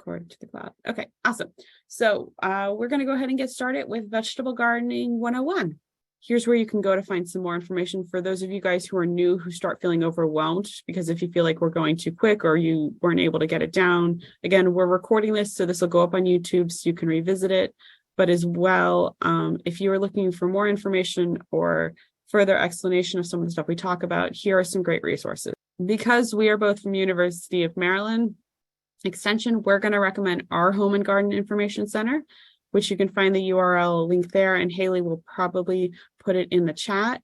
record to the cloud. Okay, awesome. So we're going to go ahead and get started with Vegetable Gardening 101. Here's where you can go to find some more information for those of you guys who are new, who start feeling overwhelmed, because if you feel like we're going too quick or you weren't able to get it down, again, we're recording this, so this will go up on YouTube so you can revisit it. But as well, if you are looking for more information or further explanation of some of the stuff we talk about, here are some great resources. Because we are both from University of Maryland Extension, we're going to recommend our Home and Garden Information Center, which you can find the URL link there, and Haley will probably put it in the chat.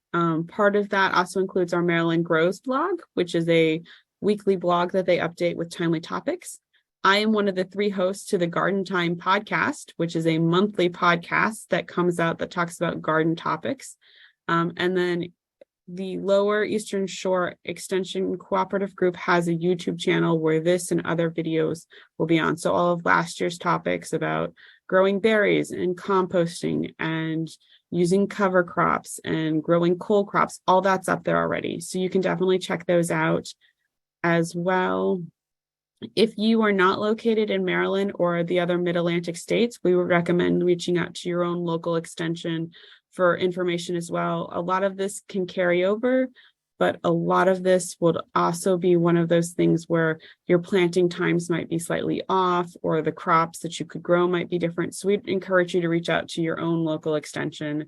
Part of that also includes our Maryland Grows blog, which is a weekly blog that they update with timely topics. I am one of the 3 hosts to the Garden Time podcast, which is a monthly podcast that comes out that talks about garden topics. And then the Lower Eastern Shore Extension Cooperative Group has a YouTube channel where this and other videos will be on. So all of last year's topics about growing berries and composting and using cover crops and growing cold crops, all that's up there already. So you can definitely check those out as well. If you are not located in Maryland or the other Mid-Atlantic states, we would recommend reaching out to your own local extension for information as well. A lot of this can carry over, but a lot of this would also be one of those things where your planting times might be slightly off, or the crops that you could grow might be different. So we'd encourage you to reach out to your own local extension.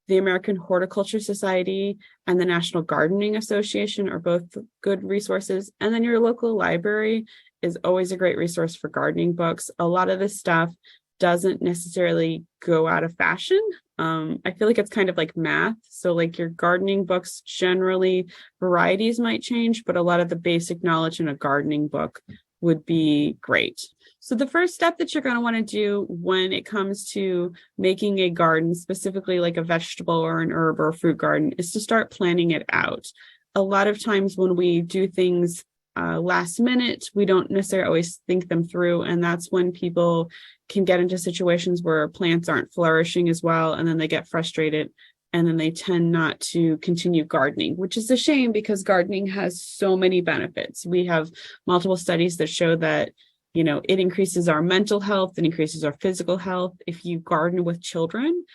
The American Horticulture Society and the National Gardening Association are both good resources. And then your local library is always a great resource for gardening books. A lot of this stuff doesn't necessarily go out of fashion. I feel like it's kind of like math. So like your gardening books, generally varieties might change, but a lot of the basic knowledge in a gardening book would be great. So the first step that you're going to want to do when it comes to making a garden, specifically like a vegetable or an herb or a fruit garden, is to start planning it out. A lot of times when we do things last minute, we don't necessarily always think them through, and that's when people can get into situations where plants aren't flourishing as well, and then they get frustrated, and then they tend not to continue gardening, which is a shame because gardening has so many benefits. We have multiple studies that show that, you know, it increases our mental health, it increases our physical health. If you garden with children,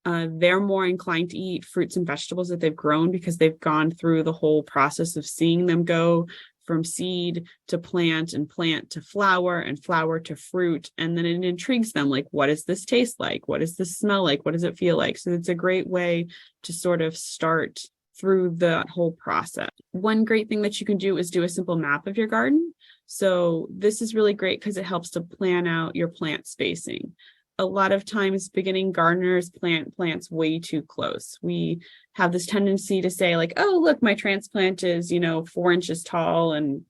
they're more inclined to eat fruits and vegetables that they've grown because they've gone through the whole process of seeing them go from seed to plant and plant to flower and flower to fruit. And then it intrigues them, like, what does this taste like? What does this smell like? What does it feel like? So it's a great way to sort of start through the whole process. One great thing that you can do is do a simple map of your garden. So this is really great because it helps to plan out your plant spacing. A lot of times beginning gardeners plant plants way too close. We have this tendency to say like, oh, look, my transplant is, 4 inches tall and,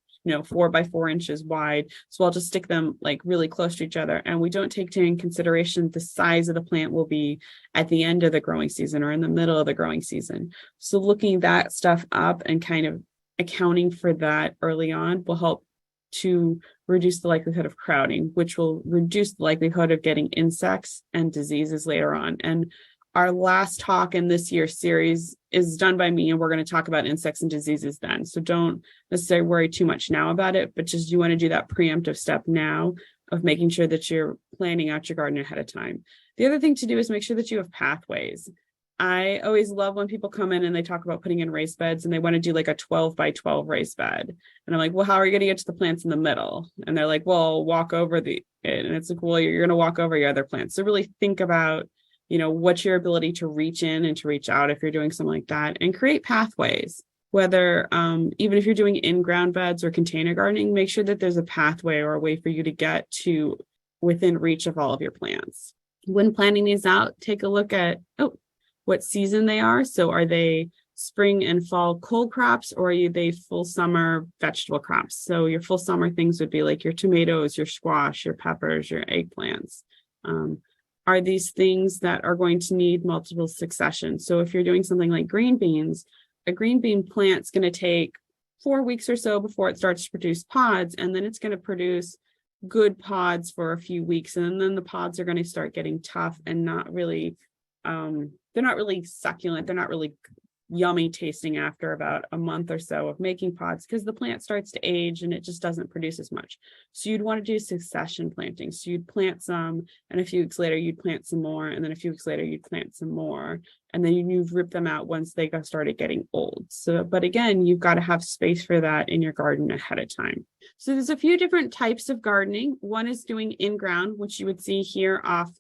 4 by 4 inches wide. So I'll just stick them like really close to each other. And we don't take into consideration the size of the plant will be at the end of the growing season or in the middle of the growing season. So looking that stuff up and kind of accounting for that early on will help to reduce the likelihood of crowding, which will reduce the likelihood of getting insects and diseases later on. And our last talk in this year's series is done by me, and we're going to talk about insects and diseases then. So don't necessarily worry too much now about it, but just you want to do that preemptive step now of making sure that you're planning out your garden ahead of time. The other thing to do is make sure that you have pathways. I always love when people come in and they talk about putting in raised beds and they want to do like a 12 by 12 raised bed. And I'm like, well, how are you going to get to the plants in the middle? And they're like, well, walk over and it's like, well, you're going to walk over your other plants. So really think about, what's your ability to reach in and to reach out if you're doing something like that, and create pathways. Whether even if you're doing in-ground beds or container gardening, make sure that there's a pathway or a way for you to get to within reach of all of your plants. When planning these out, take a look at, what season they are. So are they spring and fall cold crops, or are they full summer vegetable crops? So your full summer things would be like your tomatoes, your squash, your peppers, your eggplants. Are these things that are going to need multiple successions? So if you're doing something like green beans, a green bean plant's going to take 4 weeks or so before it starts to produce pods, and then it's going to produce good pods for a few weeks, and then the pods are going to start getting tough and not really they're not really succulent, they're not really yummy tasting after about a month or so of making pods because the plant starts to age and it just doesn't produce as much. So you'd want to do succession planting. So you'd plant some, and a few weeks later you'd plant some more, and then a few weeks later you'd plant some more, and then you'd rip them out once they started getting old. So, but again, you've got to have space for that in your garden ahead of time. So there's a few different types of gardening. One is doing in ground, which you would see here off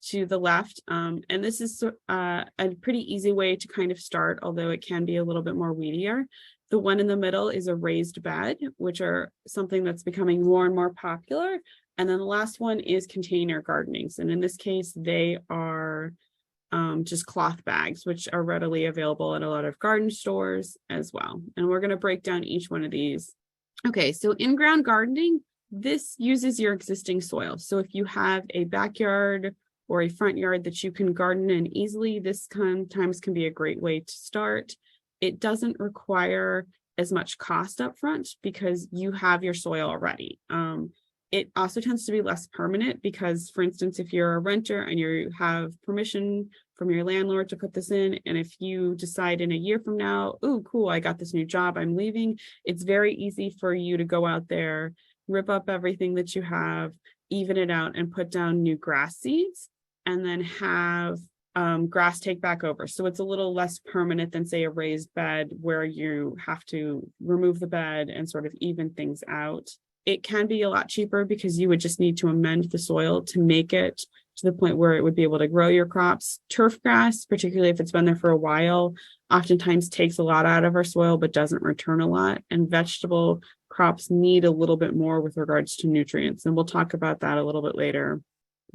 to the left. And this is a pretty easy way to kind of start, although it can be a little bit more weedier. The one in the middle is a raised bed, which are something that's becoming more and more popular. And then the last one is container gardenings. And in this case, they are just cloth bags, which are readily available at a lot of garden stores as well. And we're going to break down each one of these. Okay, so in-ground gardening, this uses your existing soil. So if you have a backyard or a front yard that you can garden in easily, this sometimes can be a great way to start. It doesn't require as much cost up front because you have your soil already. It also tends to be less permanent because, for instance, if you're a renter and you have permission from your landlord to put this in, and if you decide in a year from now, oh, cool, I got this new job, I'm leaving, it's very easy for you to go out there, rip up everything that you have, even it out, and put down new grass seeds, and then have grass take back over. So it's a little less permanent than, say, a raised bed where you have to remove the bed and sort of even things out. It can be a lot cheaper because you would just need to amend the soil to make it to the point where it would be able to grow your crops. Turf grass, particularly if it's been there for a while, oftentimes takes a lot out of our soil but doesn't return a lot. And vegetable crops need a little bit more with regards to nutrients. And we'll talk about that a little bit later.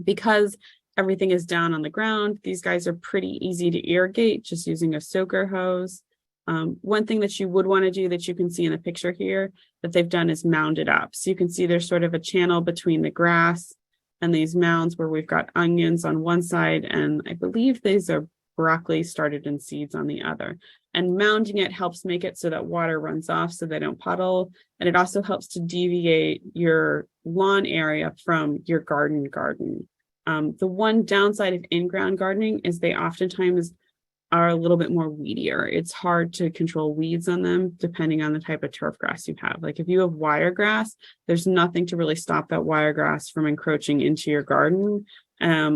Because everything is down on the ground, these guys are pretty easy to irrigate just using a soaker hose. One thing that you would want to do that you can see in the picture here that they've done is mound it up. So you can see there's sort of a channel between the grass and these mounds where we've got onions on one side, and I believe these are broccoli started in seeds on the other. And mounding it helps make it so that water runs off so they don't puddle. And it also helps to deviate your lawn area from your garden. The one downside of in-ground gardening is they oftentimes are a little bit more weedier. It's hard to control weeds on them depending on the type of turf grass you have. Like if you have wiregrass, there's nothing to really stop that wiregrass from encroaching into your garden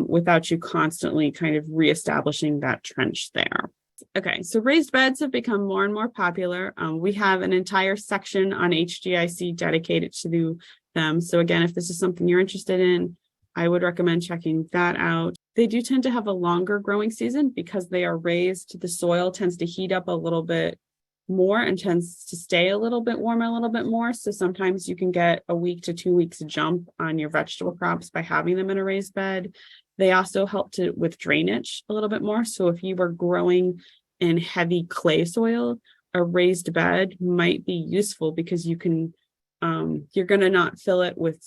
without you constantly kind of reestablishing that trench there. Okay, so raised beds have become more and more popular. We have an entire section on HGIC dedicated to them. So again, if this is something you're interested in, I would recommend checking that out. They do tend to have a longer growing season because they are raised. The soil tends to heat up a little bit more and tends to stay a little bit warm a little bit more. So sometimes you can get a week to 2 weeks jump on your vegetable crops by having them in a raised bed. They also help with drainage a little bit more. So if you were growing in heavy clay soil, a raised bed might be useful because you can, you're going to not fill it with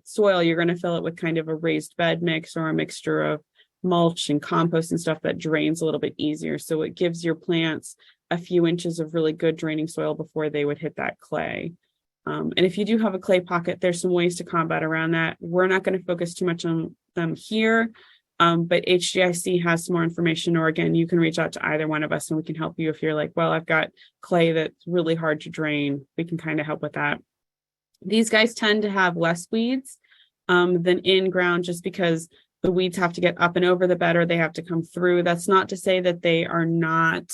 soil, you're going to fill it with kind of a raised bed mix or a mixture of mulch and compost and stuff that drains a little bit easier. So it gives your plants a few inches of really good draining soil before they would hit that clay. And if you do have a clay pocket, there's some ways to combat around that. We're not going to focus too much on them here, but HGIC has some more information, or again, you can reach out to either one of us and we can help you if you're like, well, I've got clay that's really hard to drain. We can kind of help with that. These guys tend to have less weeds than in ground just because the weeds have to get up and over the bed or they have to come through. That's not to say that they are not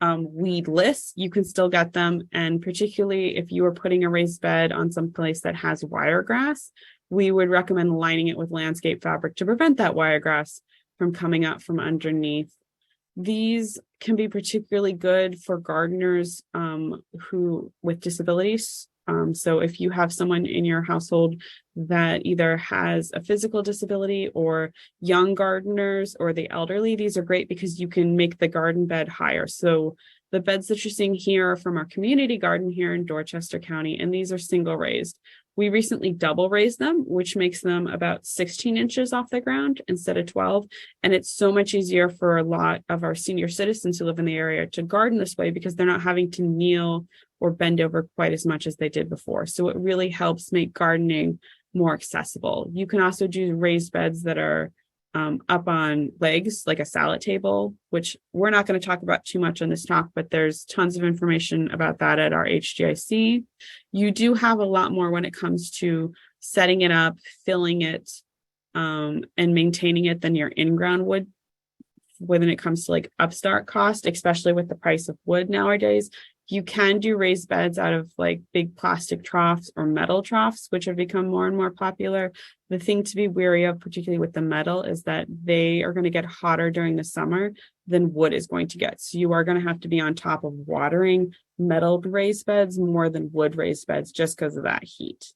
weedless. You can still get them. And particularly if you are putting a raised bed on some place that has wiregrass, we would recommend lining it with landscape fabric to prevent that wiregrass from coming up from underneath. These can be particularly good for gardeners who with disabilities. So if you have someone in your household that either has a physical disability or young gardeners or the elderly, these are great because you can make the garden bed higher. So the beds that you're seeing here are from our community garden here in Dorchester County, and these are single raised. We recently double raised them, which makes them about 16 inches off the ground instead of 12. And it's so much easier for a lot of our senior citizens who live in the area to garden this way because they're not having to kneel or bend over quite as much as they did before. So it really helps make gardening more accessible. You can also do raised beds that are up on legs, like a salad table, which we're not going to talk about too much on this talk, but there's tons of information about that at our HGIC. You do have a lot more when it comes to setting it up, filling it, and maintaining it than your in-ground would when it comes to like upstart cost, especially with the price of wood nowadays. You can do raised beds out of like big plastic troughs or metal troughs, which have become more and more popular. The thing to be wary of, particularly with the metal, is that they are going to get hotter during the summer than wood is going to get. So you are going to have to be on top of watering metal raised beds more than wood raised beds just because of that heat.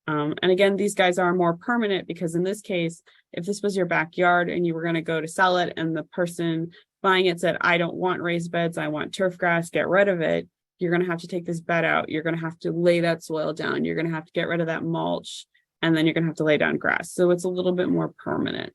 And again, these guys are more permanent because in this case, if this was your backyard and you were going to go to sell it and the person buying it said, I don't want raised beds, I want turf grass, get rid of it, you're going to have to take this bed out. You're going to have to lay that soil down. You're going to have to get rid of that mulch, and then you're going to have to lay down grass. So it's a little bit more permanent.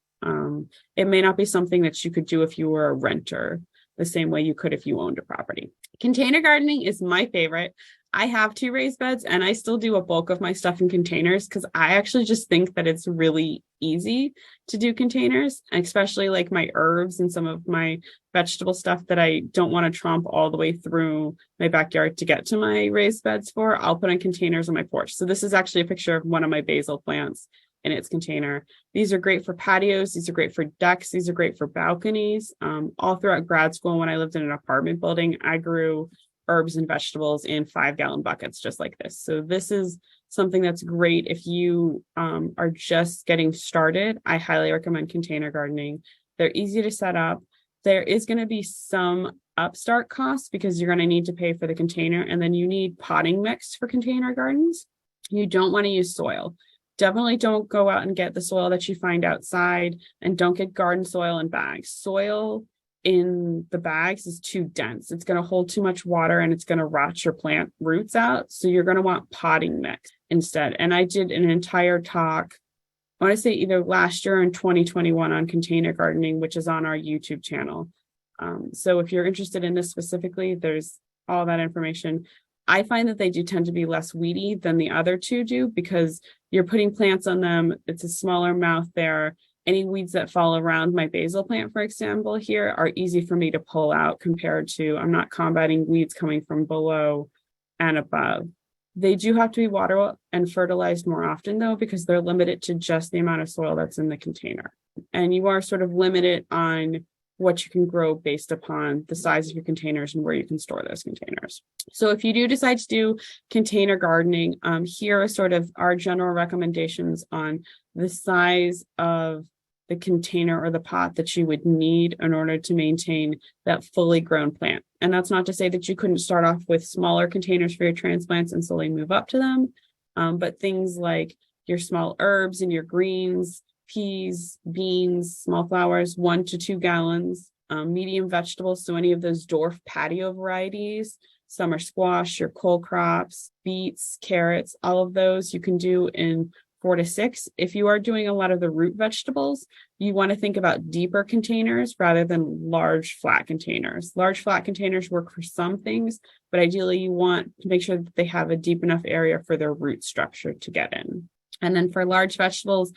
It may not be something that you could do if you were a renter, the same way you could if you owned a property. Container gardening is my favorite. I have 2 raised beds and I still do a bulk of my stuff in containers because I actually just think that it's really easy to do containers, especially like my herbs and some of my vegetable stuff that I don't want to tromp all the way through my backyard to get to my raised beds for. I'll put in containers on my porch. So this is actually a picture of one of my basil plants in its container. These are great for patios. These are great for decks. These are great for balconies. All throughout grad school, when I lived in an apartment building, I grew herbs and vegetables in 5-gallon buckets just like this. So this is something that's great if you are just getting started. I highly recommend container gardening. They're easy to set up. There is going to be some upstart costs because you're going to need to pay for the container, and then you need potting mix for container gardens. You don't want to use soil. Definitely don't go out and get the soil that you find outside, and don't get garden soil in bags. Soil in the bags is too dense. It's going to hold too much water and it's going to rot your plant roots out. So you're going to want potting mix instead. And I did an entire talk, I want to say either last year or in 2021 on container gardening, which is on our YouTube channel. So if you're interested in this specifically, there's all that information. I find that they do tend to be less weedy than the other 2 do because you're putting plants on them. It's a smaller mouth there. Any weeds that fall around my basil plant, for example, here are easy for me to pull out compared to I'm not combating weeds coming from below and above. They do have to be watered and fertilized more often, though, because they're limited to just the amount of soil that's in the container. And you are sort of limited on what you can grow based upon the size of your containers and where you can store those containers. So if you do decide to do container gardening, here are sort of our general recommendations on the size of the container or the pot that you would need in order to maintain that fully grown plant. And that's not to say that you couldn't start off with smaller containers for your transplants and slowly move up to them. But things like your small herbs and your greens, peas, beans, small flowers, 1 to 2 gallons, medium vegetables. So any of those dwarf patio varieties, summer squash, your cole crops, beets, carrots, all of those you can do in 4 to 6. If you are doing a lot of the root vegetables, you want to think about deeper containers rather than large flat containers. Large flat containers work for some things, but ideally you want to make sure that they have a deep enough area for their root structure to get in. And then for large vegetables,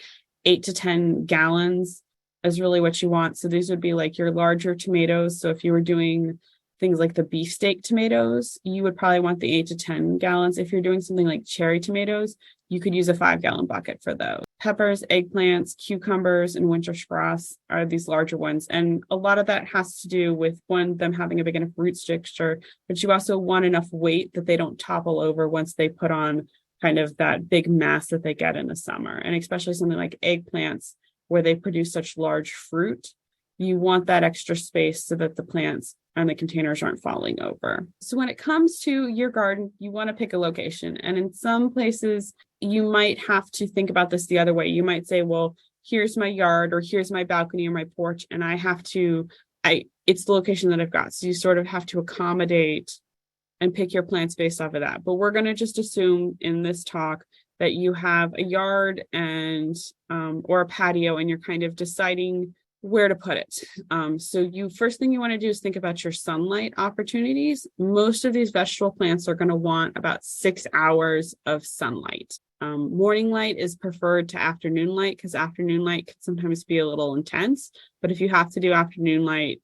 8 to 10 gallons is really what you want. So these would be like your larger tomatoes. So if you were doing things like the beefsteak tomatoes, you would probably want the 8 to 10 gallons. If you're doing something like cherry tomatoes, you could use a 5-gallon bucket for those. Peppers, eggplants, cucumbers, and winter squash are these larger ones. And a lot of that has to do with, one, them having a big enough root structure, but you also want enough weight that they don't topple over once they put on kind of that big mass that they get in the summer. And especially something like eggplants, where they produce such large fruit, you want that extra space so that the plants and the containers aren't falling over. So when it comes to your garden, you want to pick a location. And in some places, you might have to think about this the other way. You might say, well, here's my yard, or here's my balcony or my porch, and it's the location that I've got. So you sort of have to accommodate and pick your plants based off of that. But we're going to just assume in this talk that you have a yard and or a patio, and you're kind of deciding where to put it. So first thing you want to do is think about your sunlight opportunities. Most of these vegetable plants are going to want about 6 hours of sunlight. Morning light is preferred to afternoon light because afternoon light can sometimes be a little intense. But if you have to do afternoon light,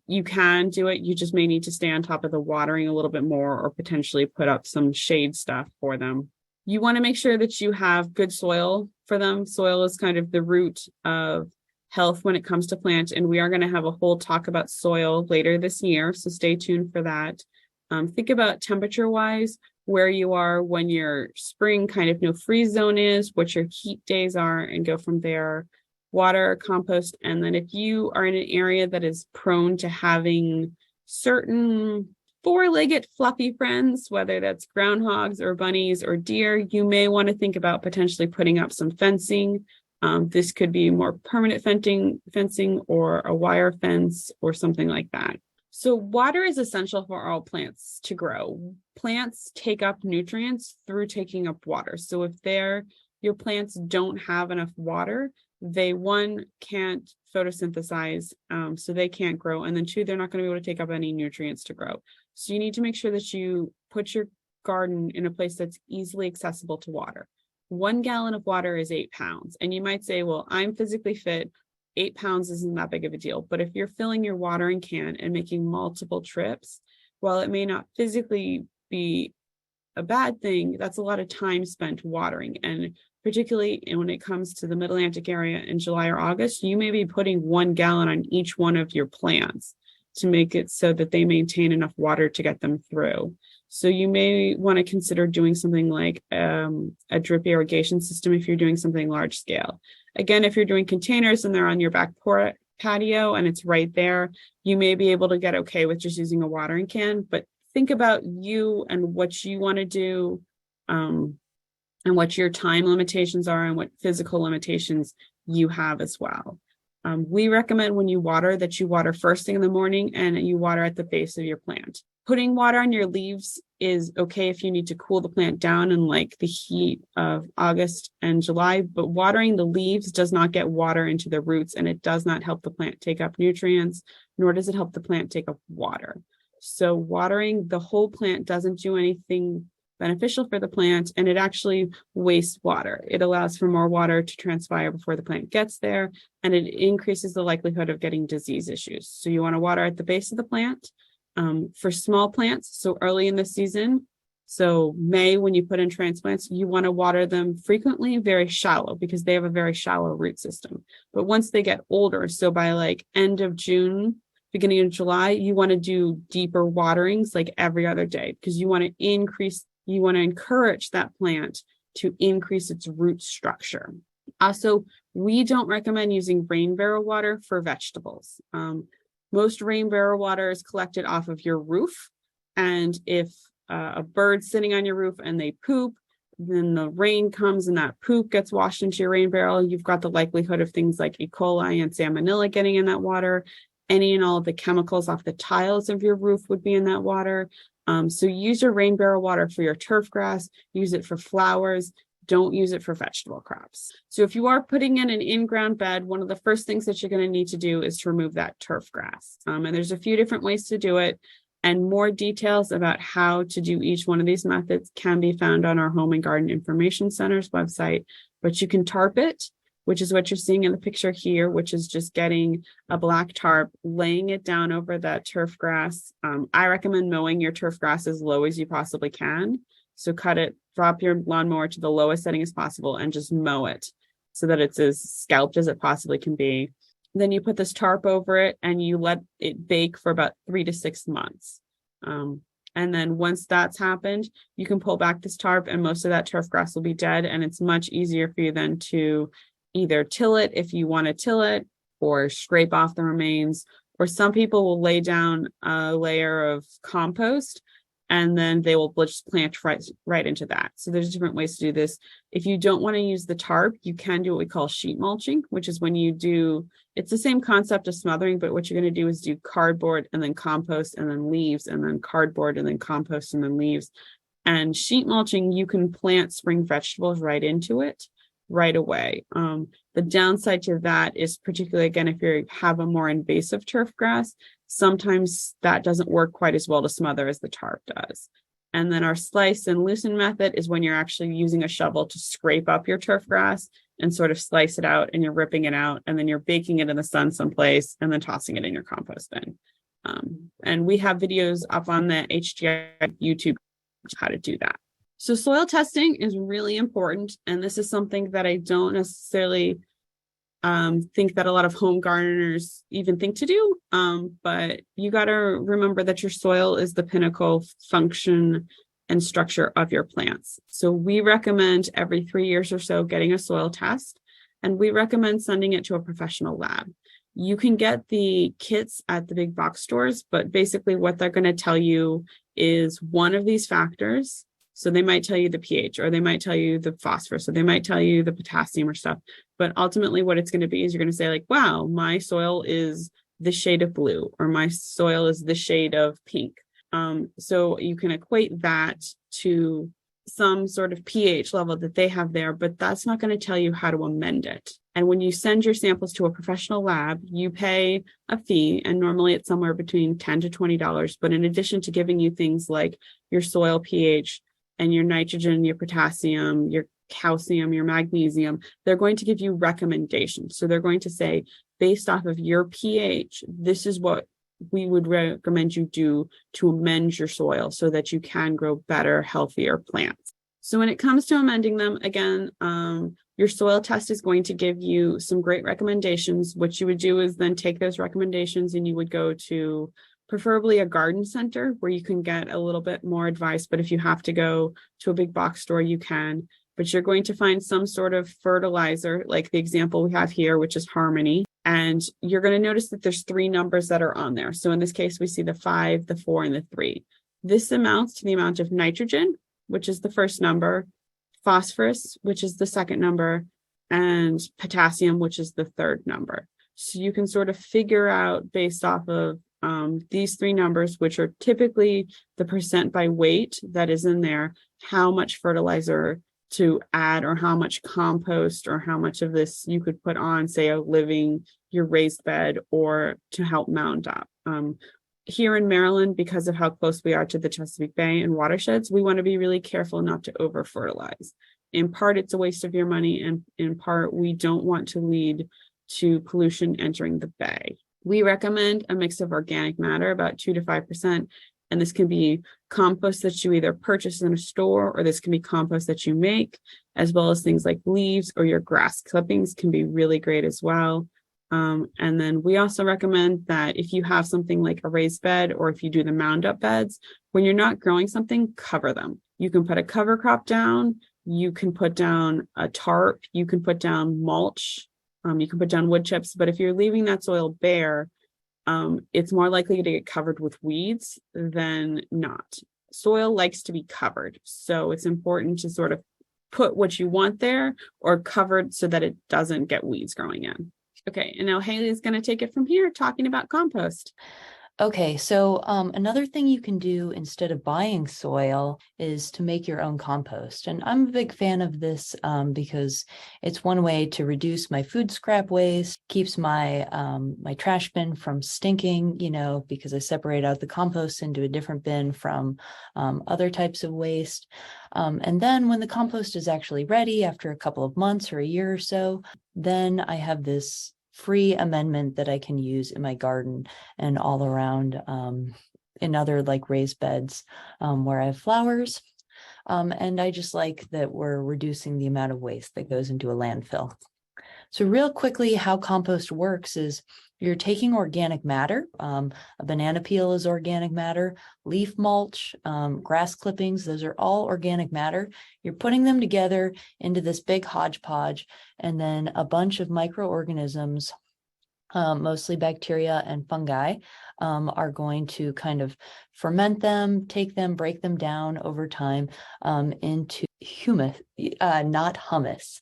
you can do it. You just may need to stay on top of the watering a little bit more or potentially put up some shade stuff for them. You want to make sure that you have good soil for them. Soil is kind of the root of health when it comes to plant, and we are going to have a whole talk about soil later this year, so stay tuned for that. Think about temperature wise, where you are when your spring kind of no freeze zone is, what your heat days are, and go from there. Water, compost, and then if you are in an area that is prone to having certain four-legged fluffy friends, whether that's groundhogs or bunnies or deer, you may want to think about potentially putting up some fencing. This could be more permanent fencing or a wire fence or something like that. So water is essential for all plants to grow. Plants take up nutrients through taking up water. So if your plants don't have enough water, they, one, can't photosynthesize, so they can't grow. And then two, they're not going to be able to take up any nutrients to grow. So you need to make sure that you put your garden in a place that's easily accessible to water. 1 gallon of water is 8 pounds. And you might say, well, I'm physically fit. 8 pounds isn't that big of a deal. But if you're filling your watering can and making multiple trips, while it may not physically be a bad thing, that's a lot of time spent watering. And particularly when it comes to the Mid-Atlantic area in July or August, you may be putting 1 gallon on each one of your plants to make it so that they maintain enough water to get them through. So you may want to consider doing something like a drip irrigation system if you're doing something large scale. Again, if you're doing containers and they're on your back patio and it's right there, you may be able to get okay with just using a watering can, but think about you and what you want to do, and what your time limitations are and what physical limitations you have as well. We recommend when you water that you water first thing in the morning and you water at the base of your plant. Putting water on your leaves is okay if you need to cool the plant down in like the heat of August and July, but watering the leaves does not get water into the roots, and it does not help the plant take up nutrients, nor does it help the plant take up water. So watering the whole plant doesn't do anything beneficial for the plant, and it actually wastes water. It allows for more water to transpire before the plant gets there, and it increases the likelihood of getting disease issues. So you want to water at the base of the plant. For small plants, so early in the season, so May, when you put in transplants, you want to water them frequently, very shallow, because they have a very shallow root system. But once they get older, so by like end of June, beginning of July, you want to do deeper waterings like every other day, because you want to encourage that plant to increase its root structure. Also, we don't recommend using rain barrel water for vegetables. Most rain barrel water is collected off of your roof. And if a bird's sitting on your roof and they poop, then the rain comes and that poop gets washed into your rain barrel. You've got the likelihood of things like E. coli and salmonella getting in that water. Any and all of the chemicals off the tiles of your roof would be in that water. So use your rain barrel water for your turf grass, use it for flowers. Don't use it for vegetable crops. So if you are putting in an in-ground bed, one of the first things that you're going to need to do is to remove that turf grass. And there's a few different ways to do it, and more details about how to do each one of these methods can be found on our Home and Garden Information Center's website. But you can tarp it, which is what you're seeing in the picture here, which is just getting a black tarp, laying it down over that turf grass. I recommend mowing your turf grass as low as you possibly can. So drop your lawnmower to the lowest setting as possible and just mow it so that it's as scalped as it possibly can be. Then you put this tarp over it and you let it bake for about 3 to 6 months. And then once that's happened, you can pull back this tarp and most of that turf grass will be dead. And it's much easier for you then to either till it if you want to till it, or scrape off the remains, or some people will lay down a layer of compost and then they will just plant right into that. So there's different ways to do this. If you don't want to use the tarp, you can do what we call sheet mulching, which is when it's the same concept of smothering, but what you're going to do is do cardboard and then compost and then leaves and then cardboard and then compost and then leaves. And sheet mulching, you can plant spring vegetables right into it right away. The downside to that is, particularly again, if you have a more invasive turf grass, sometimes that doesn't work quite as well to smother as the tarp does. And then our slice and loosen method is when you're actually using a shovel to scrape up your turf grass and sort of slice it out, and you're ripping it out, and then you're baking it in the sun someplace and then tossing it in your compost bin. And we have videos up on the HGI YouTube how to do that. So soil testing is really important. And this is something that I don't necessarily think that a lot of home gardeners even think to do. But you got to remember that your soil is the pinnacle function and structure of your plants. So we recommend every 3 years or so getting a soil test, and we recommend sending it to a professional lab. You can get the kits at the big box stores, but basically what they're going to tell you is one of these factors. So they might tell you the pH, or they might tell you the phosphorus, or they might tell you the potassium or stuff. But ultimately what it's going to be is you're going to say like, wow, my soil is this shade of blue, or my soil is this shade of pink. So you can equate that to some sort of pH level that they have there, but that's not going to tell you how to amend it. And when you send your samples to a professional lab, you pay a fee, and normally it's somewhere between $10 to $20. But in addition to giving you things like your soil pH and your nitrogen, your potassium, your calcium, your magnesium, they're going to give you recommendations. So they're going to say, based off of your pH, this is what we would recommend you do to amend your soil so that you can grow better, healthier plants. So when it comes to amending them, again, your soil test is going to give you some great recommendations. What you would do is then take those recommendations and you would go to preferably a garden center where you can get a little bit more advice. But if you have to go to a big box store, you can. But you're going to find some sort of fertilizer, like the example we have here, which is Harmony. And you're going to notice that there's 3 numbers that are on there. So in this case, we see the 5, the 4, and the 3. This amounts to the amount of nitrogen, which is the first number, phosphorus, which is the second number, and potassium, which is the third number. So you can sort of figure out based off of these 3 numbers, which are typically the percent by weight that is in there, how much fertilizer to add, or how much compost, or how much of this you could put on, say, your raised bed, or to help mound up. Here in Maryland, because of how close we are to the Chesapeake Bay and watersheds, we want to be really careful not to over fertilize. In part, it's a waste of your money, and in part, we don't want to lead to pollution entering the bay. We recommend a mix of organic matter, about 2 to 5%. And this can be compost that you either purchase in a store, or this can be compost that you make, as well as things like leaves or your grass clippings can be really great as well. And then we also recommend that if you have something like a raised bed, or if you do the mound up beds, when you're not growing something, cover them. You can put a cover crop down, you can put down a tarp, you can put down mulch, you can put down wood chips. But if you're leaving that soil bare, it's more likely to get covered with weeds than not. Soil likes to be covered. So it's important to sort of put what you want there, or covered, so that it doesn't get weeds growing in. Okay, and now Haley's going to take it from here talking about compost. Okay, so another thing you can do instead of buying soil is to make your own compost. And I'm a big fan of this because it's one way to reduce my food scrap waste, keeps my my trash bin from stinking, because I separate out the compost into a different bin from other types of waste. And then when the compost is actually ready after a couple of months or a year or so, then I have this free amendment that I can use in my garden and all around in other like raised beds where I have flowers. And I just like that we're reducing the amount of waste that goes into a landfill. So real quickly, how compost works is you're taking organic matter. A banana peel is organic matter, leaf mulch, grass clippings, those are all organic matter. You're putting them together into this big hodgepodge, and then a bunch of microorganisms, mostly bacteria and fungi, are going to kind of ferment them, take them, break them down over time into humus, not hummus.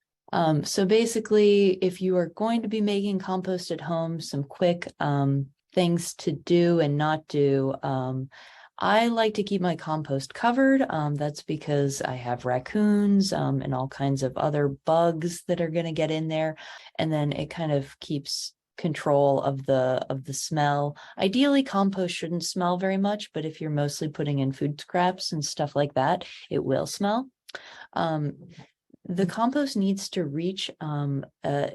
So basically, if you are going to be making compost at home, some quick things to do and not do. I like to keep my compost covered. That's because I have raccoons and all kinds of other bugs that are going to get in there. And then it kind of keeps control of the smell. Ideally, compost shouldn't smell very much, but if you're mostly putting in food scraps and stuff like that, it will smell. The compost needs to reach an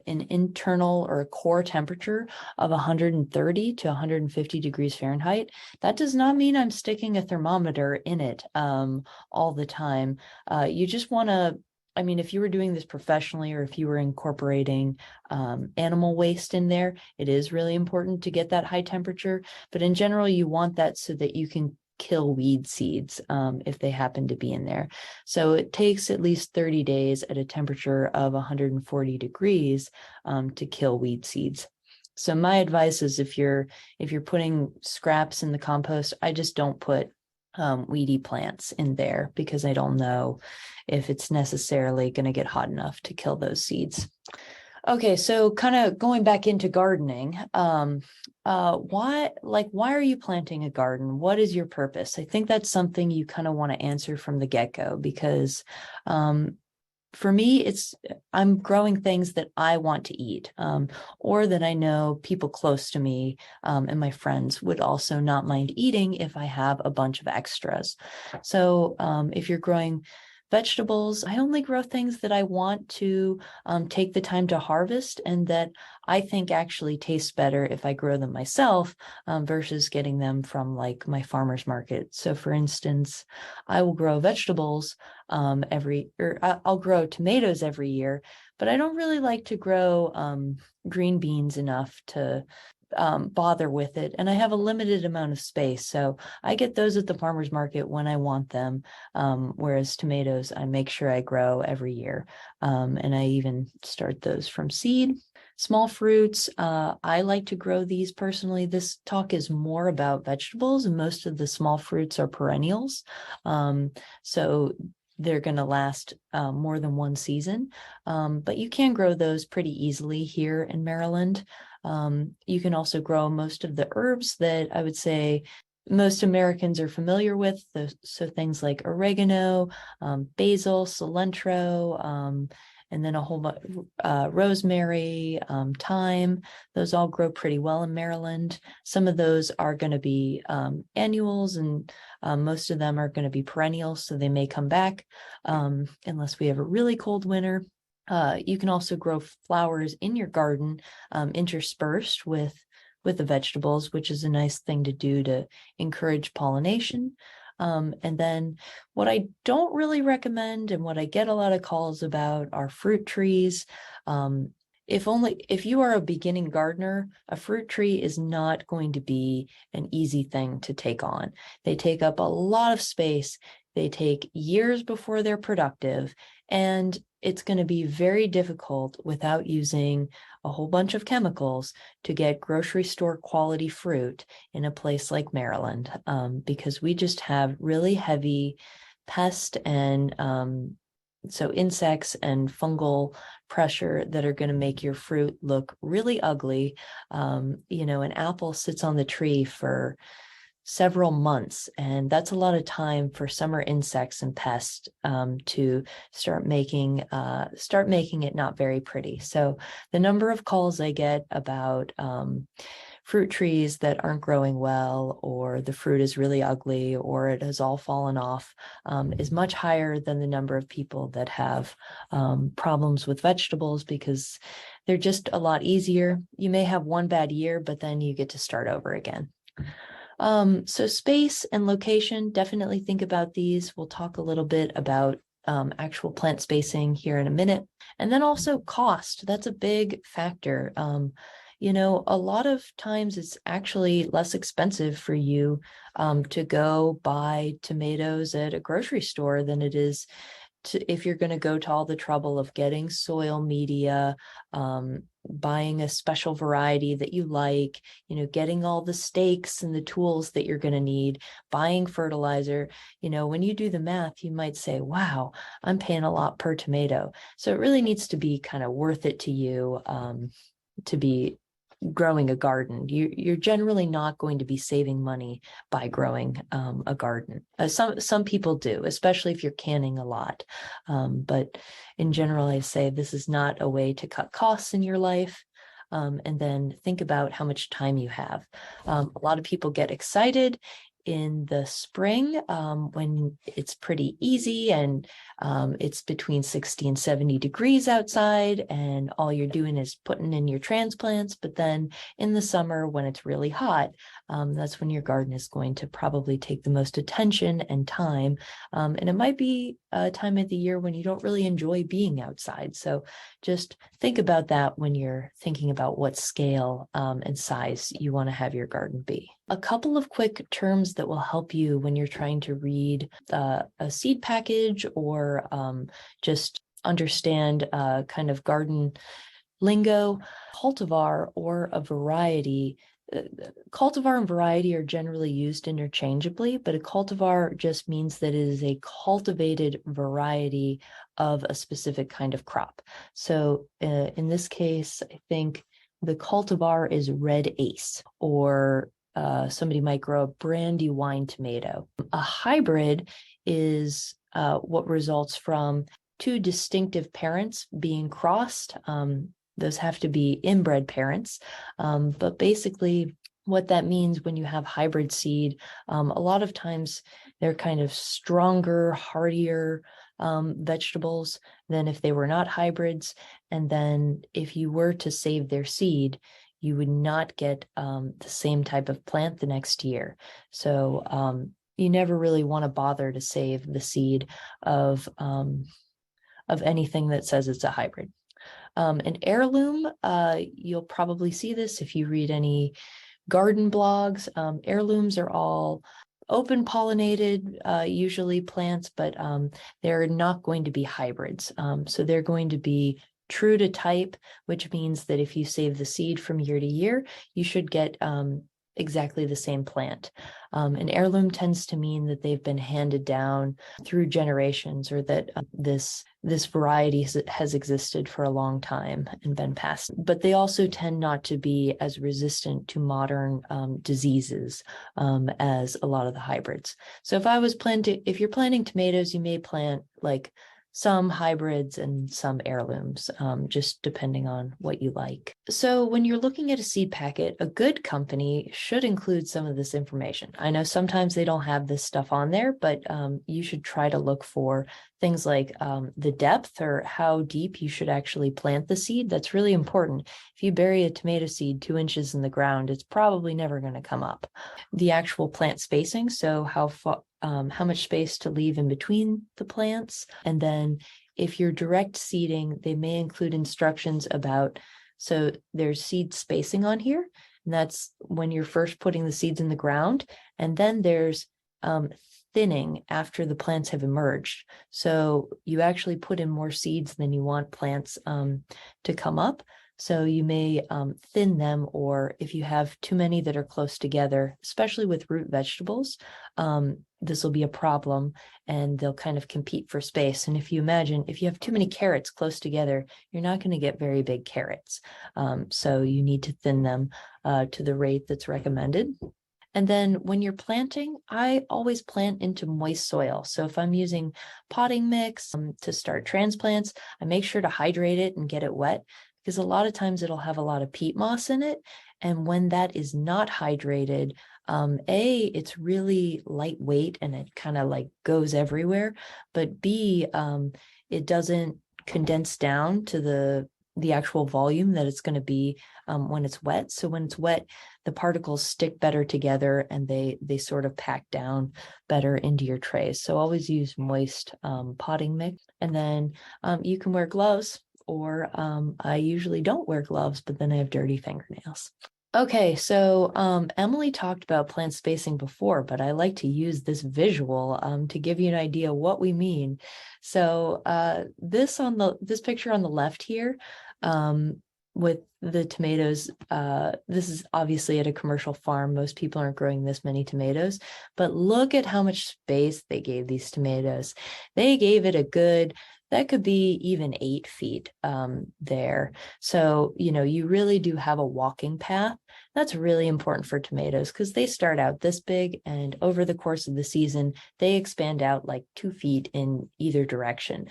internal or a core temperature of 130 to 150 degrees Fahrenheit. That does not mean I'm sticking a thermometer in it all the time. You just want to, I mean, if you were doing this professionally or if you were incorporating animal waste in there, it is really important to get that high temperature. But in general, you want that so that you can kill weed seeds if they happen to be in there. So it takes at least 30 days at a temperature of 140 degrees to kill weed seeds. So my advice is if you're putting scraps in the compost, I just don't put weedy plants in there because I don't know if it's necessarily going to get hot enough to kill those seeds. Okay, so kind of going back into gardening, why are you planting a garden? What is your purpose? I think that's something you kind of want to answer from the get-go because for me, I'm growing things that I want to eat, or that I know people close to me and my friends would also not mind eating if I have a bunch of extras. So if you're growing vegetables, I only grow things that I want to take the time to harvest and that I think actually taste better if I grow them myself versus getting them from like my farmer's market. So for instance, I will grow vegetables I'll grow tomatoes every year, but I don't really like to grow green beans enough to bother with it. And I have a limited amount of space. So I get those at the farmer's market when I want them. Whereas tomatoes, I make sure I grow every year. And I even start those from seed. Small fruits, I like to grow these personally. This talk is more about vegetables, and most of the small fruits are perennials. So they're going to last more than one season. But you can grow those pretty easily here in Maryland. You can also grow most of the herbs that I would say most Americans are familiar with. So things like oregano, basil, cilantro, and then a whole bunch, rosemary, thyme. Those all grow pretty well in Maryland. Some of those are going to be annuals, and most of them are going to be perennials, so they may come back unless we have a really cold winter. You can also grow flowers in your garden interspersed with the vegetables, which is a nice thing to do to encourage pollination. And then what I don't really recommend and what I get a lot of calls about are fruit trees. If you are a beginning gardener, a fruit tree is not going to be an easy thing to take on. They take up a lot of space. They take years before they're productive, and it's going to be very difficult without using a whole bunch of chemicals to get grocery store quality fruit in a place like Maryland, because we just have really heavy pest and so insects and fungal pressure that are going to make your fruit look really ugly. An apple sits on the tree for several months, and that's a lot of time for summer insects and pests to start making it not very pretty. So the number of calls I get about fruit trees that aren't growing well, or the fruit is really ugly, or it has all fallen off, is much higher than the number of people that have problems with vegetables, because they're just a lot easier. You may have one bad year, but then you get to start over again. So space and location, definitely think about these. We'll talk a little bit about actual plant spacing here in a minute. And then also cost, that's a big factor. A lot of times it's actually less expensive for you to go buy tomatoes at a grocery store than it is if you're going to go to all the trouble of getting soil media, buying a special variety that you like, getting all the stakes and the tools that you're going to need, buying fertilizer. When you do the math, you might say, wow, I'm paying a lot per tomato. So it really needs to be kind of worth it to you to be growing a garden. You're generally not going to be saving money by growing a garden. Some people do, especially if you're canning a lot. But in general, I say this is not a way to cut costs in your life. and then think about how much time you have. A lot of people get excited in the spring when it's pretty easy and it's between 60 and 70 degrees outside and all you're doing is putting in your transplants. But then in the summer when it's really hot, that's when your garden is going to probably take the most attention and time. And it might be a time of the year when you don't really enjoy being outside. So just think about that when you're thinking about what scale and size you want to have your garden be. A couple of quick terms that will help you when you're trying to read a seed package or just understand kind of garden lingo. Cultivar or a variety. Cultivar and variety are generally used interchangeably, but a cultivar just means that it is a cultivated variety of a specific kind of crop. So in this case, I think the cultivar is red ace, or somebody might grow a brandy wine tomato. A hybrid is what results from two distinctive parents being crossed. Those have to be inbred parents. But basically, what that means when you have hybrid seed, a lot of times they're kind of stronger, hardier vegetables than if they were not hybrids. And then if you were to save their seed, you would not get the same type of plant the next year. So you never really want to bother to save the seed of anything that says it's a hybrid. An heirloom, you'll probably see this if you read any garden blogs. Heirlooms are all open pollinated, usually plants, but they're not going to be hybrids. So they're going to be true to type, which means that if you save the seed from year to year, you should get exactly the same plant. An heirloom tends to mean that they've been handed down through generations, or that this variety has existed for a long time and been passed. But they also tend not to be as resistant to modern diseases as a lot of the hybrids. So if you're planting tomatoes, you may plant like some hybrids and some heirlooms, just depending on what you like. So when you're looking at a seed packet, a good company should include some of this information. I know sometimes they don't have this stuff on there, but you should try to look for things like the depth, or how deep you should actually plant the seed. That's really important. If you bury a tomato seed 2 inches in the ground, it's probably never going to come up. The actual plant spacing, so how much space to leave in between the plants. And then if you're direct seeding, they may include instructions about, so there's seed spacing on here, and that's when you're first putting the seeds in the ground. And then there's thinning after the plants have emerged. So you actually put in more seeds than you want plants to come up. So you may thin them, or if you have too many that are close together, especially with root vegetables, this will be a problem, and they'll kind of compete for space. And if you imagine, if you have too many carrots close together, you're not going to get very big carrots. So you need to thin them to the rate that's recommended. And then when you're planting, I always plant into moist soil. So if I'm using potting mix to start transplants, I make sure to hydrate it and get it wet, because a lot of times it'll have a lot of peat moss in it. And when that is not hydrated, it's really lightweight and it kind of like goes everywhere. But B, it doesn't condense down to the actual volume that it's going to be when it's wet. So when it's wet, the particles stick better together and they sort of pack down better into your trays. So always use moist potting mix. And then you can wear gloves, or I usually don't wear gloves, but then I have dirty fingernails. Okay, so Emily talked about plant spacing before, but I like to use this visual to give you an idea what we mean. So this picture on the left here, with the tomatoes, this is obviously at a commercial farm. Most people aren't growing this many tomatoes, but look at how much space they gave these tomatoes. They gave it a good, that could be even 8 feet there. So, you really do have a walking path That's really important for tomatoes because they start out this big, and over the course of the season, they expand out like 2 feet in either direction.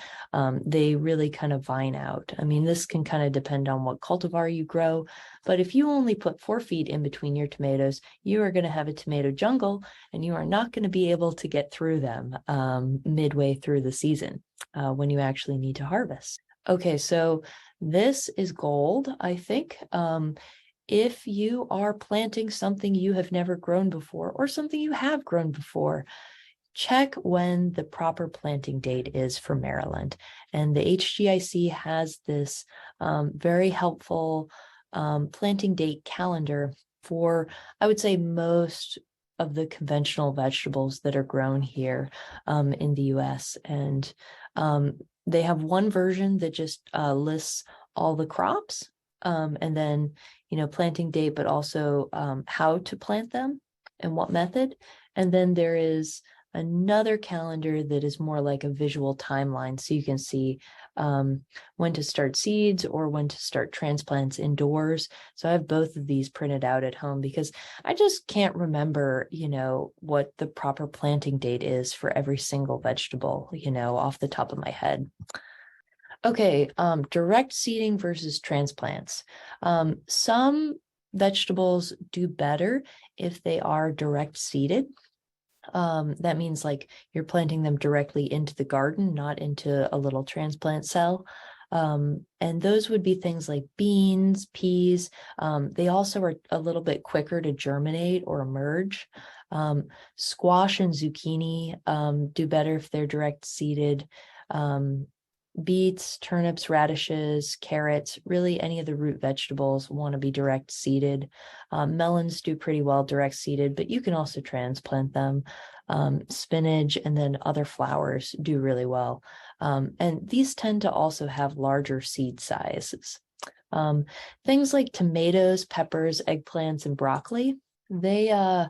They really kind of vine out. I mean, this can kind of depend on what cultivar you grow, but if you only put 4 feet in between your tomatoes, you are going to have a tomato jungle, and you are not going to be able to get through them midway through the season when you actually need to harvest. Okay, so this is gold, I think. If you are planting something you have never grown before or something you have grown before, check when the proper planting date is for Maryland. And the HGIC has this very helpful planting date calendar for, I would say, most of the conventional vegetables that are grown here in the US. And they have one version that just lists all the crops and then, planting date, but also how to plant them and what method. And then there is another calendar that is more like a visual timeline. So you can see when to start seeds or when to start transplants indoors. So I have both of these printed out at home because I just can't remember, what the proper planting date is for every single vegetable, off the top of my head. Okay, direct seeding versus transplants. Some vegetables do better if they are direct seeded. That means like you're planting them directly into the garden, not into a little transplant cell. And those would be things like beans, peas. They also are a little bit quicker to germinate or emerge. Squash and zucchini do better if they're direct seeded. Beets, turnips, radishes, carrots, really any of the root vegetables want to be direct seeded. Melons do pretty well direct seeded, but you can also transplant them. Spinach and then other flowers do really well. And these tend to also have larger seed sizes. Things like tomatoes, peppers, eggplants, and broccoli, they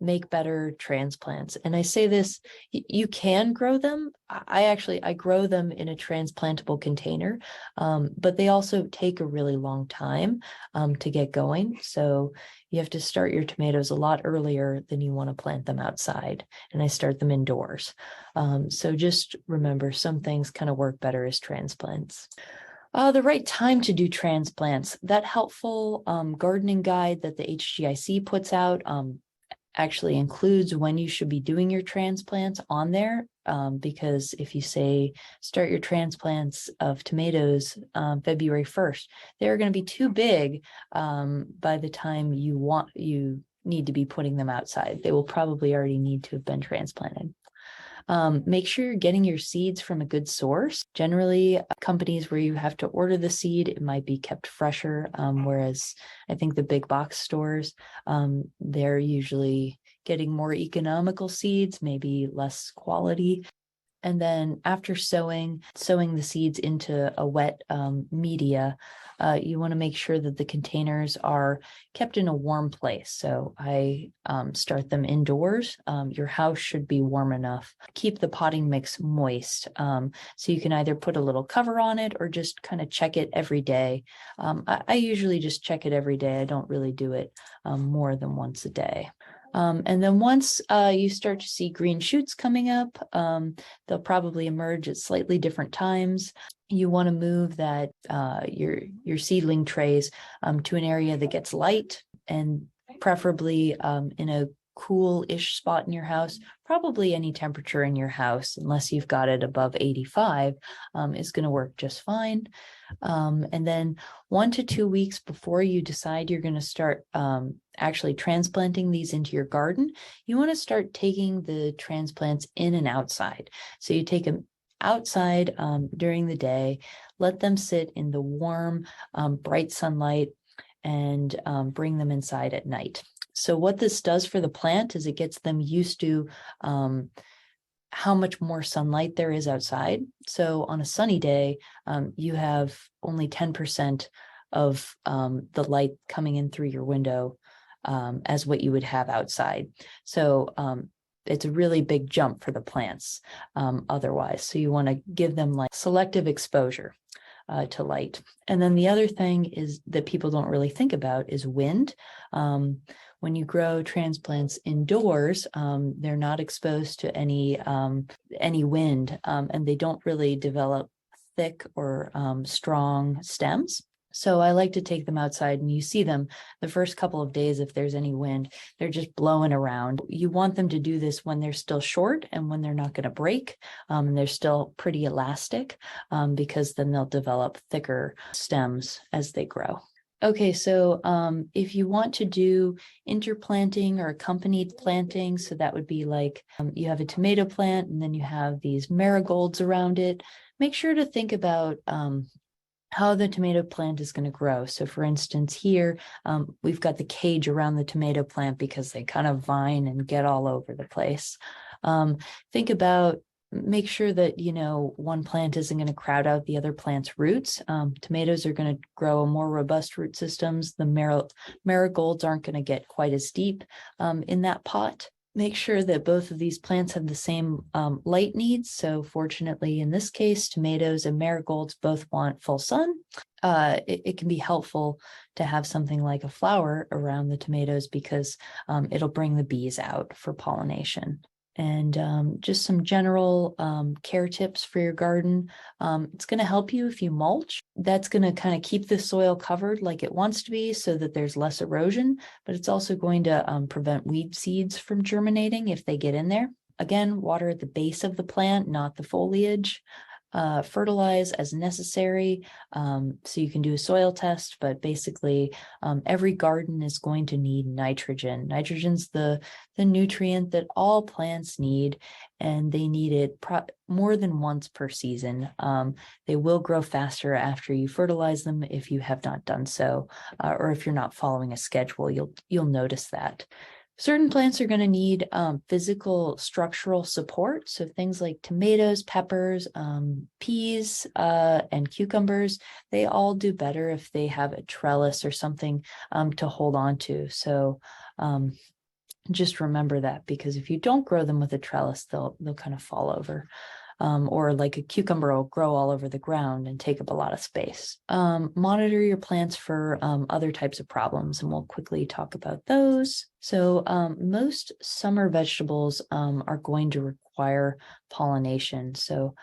make better transplants. And I say this, you can grow them. I grow them in a transplantable container, but they also take a really long time to get going. So you have to start your tomatoes a lot earlier than you want to plant them outside. And I start them indoors. So just remember, some things kind of work better as transplants. The right time to do transplants, that helpful gardening guide that the HGIC puts out actually includes when you should be doing your transplants on there, because if you say start your transplants of tomatoes February 1st, they're going to be too big by the time you need to be putting them outside. They will probably already need to have been transplanted. Make sure you're getting your seeds from a good source. Generally, companies where you have to order the seed, it might be kept fresher, whereas I think the big box stores, they're usually getting more economical seeds, maybe less quality. And then after sowing the seeds into a wet media, you want to make sure that the containers are kept in a warm place. So I start them indoors. Your house should be warm enough. Keep the potting mix moist. So you can either put a little cover on it or just kind of check it every day. I usually just check it every day. I don't really do it more than once a day. And then once you start to see green shoots coming up, they'll probably emerge at slightly different times. You want to move that your seedling trays to an area that gets light, and preferably in a cool-ish spot in your house. Probably any temperature in your house, unless you've got it above 85, is going to work just fine. And then 1 to 2 weeks before you decide you're going to start actually transplanting these into your garden, you want to start taking the transplants in and outside. So you take them outside during the day, let them sit in the warm, bright sunlight, and bring them inside at night. So what this does for the plant is it gets them used to how much more sunlight there is outside. So on a sunny day, you have only 10% of the light coming in through your window as what you would have outside. So it's a really big jump for the plants otherwise. So you want to give them like selective exposure. to light. And then the other thing is that people don't really think about is wind. When you grow transplants indoors, they're not exposed to any wind, and they don't really develop thick or strong stems. So I like to take them outside, and you see them the first couple of days. If there's any wind, they're just blowing around. You want them to do this when they're still short and when they're not going to break. And they're still pretty elastic, because then they'll develop thicker stems as they grow. Okay, so if you want to do interplanting or accompanied planting, so that would be like you have a tomato plant and then you have these marigolds around it, make sure to think about how the tomato plant is going to grow. So for instance, here, we've got the cage around the tomato plant because they kind of vine and get all over the place. Think about, make sure that, one plant isn't going to crowd out the other plant's roots. Tomatoes are going to grow more robust root systems. The marigolds aren't going to get quite as deep in that pot. Make sure that both of these plants have the same light needs. So fortunately, in this case, tomatoes and marigolds both want full sun. It can be helpful to have something like a flower around the tomatoes because it'll bring the bees out for pollination. And just some general care tips for your garden. It's going to help you if you mulch. That's going to kind of keep the soil covered like it wants to be so that there's less erosion, but it's also going to prevent weed seeds from germinating if they get in there. Again, water at the base of the plant, not the foliage. Fertilize as necessary. So you can do a soil test, but basically every garden is going to need nitrogen. Nitrogen's the nutrient that all plants need, and they need it more than once per season. They will grow faster after you fertilize them if you have not done so, or if you're not following a schedule, you'll notice that. Certain plants are going to need physical structural support. So things like tomatoes, peppers, peas, and cucumbers, they all do better if they have a trellis or something to hold on to. So just remember that, because if you don't grow them with a trellis, they'll kind of fall over. Or like a cucumber will grow all over the ground and take up a lot of space. Monitor your plants for other types of problems, and we'll quickly talk about those. So most summer vegetables are going to require pollination. So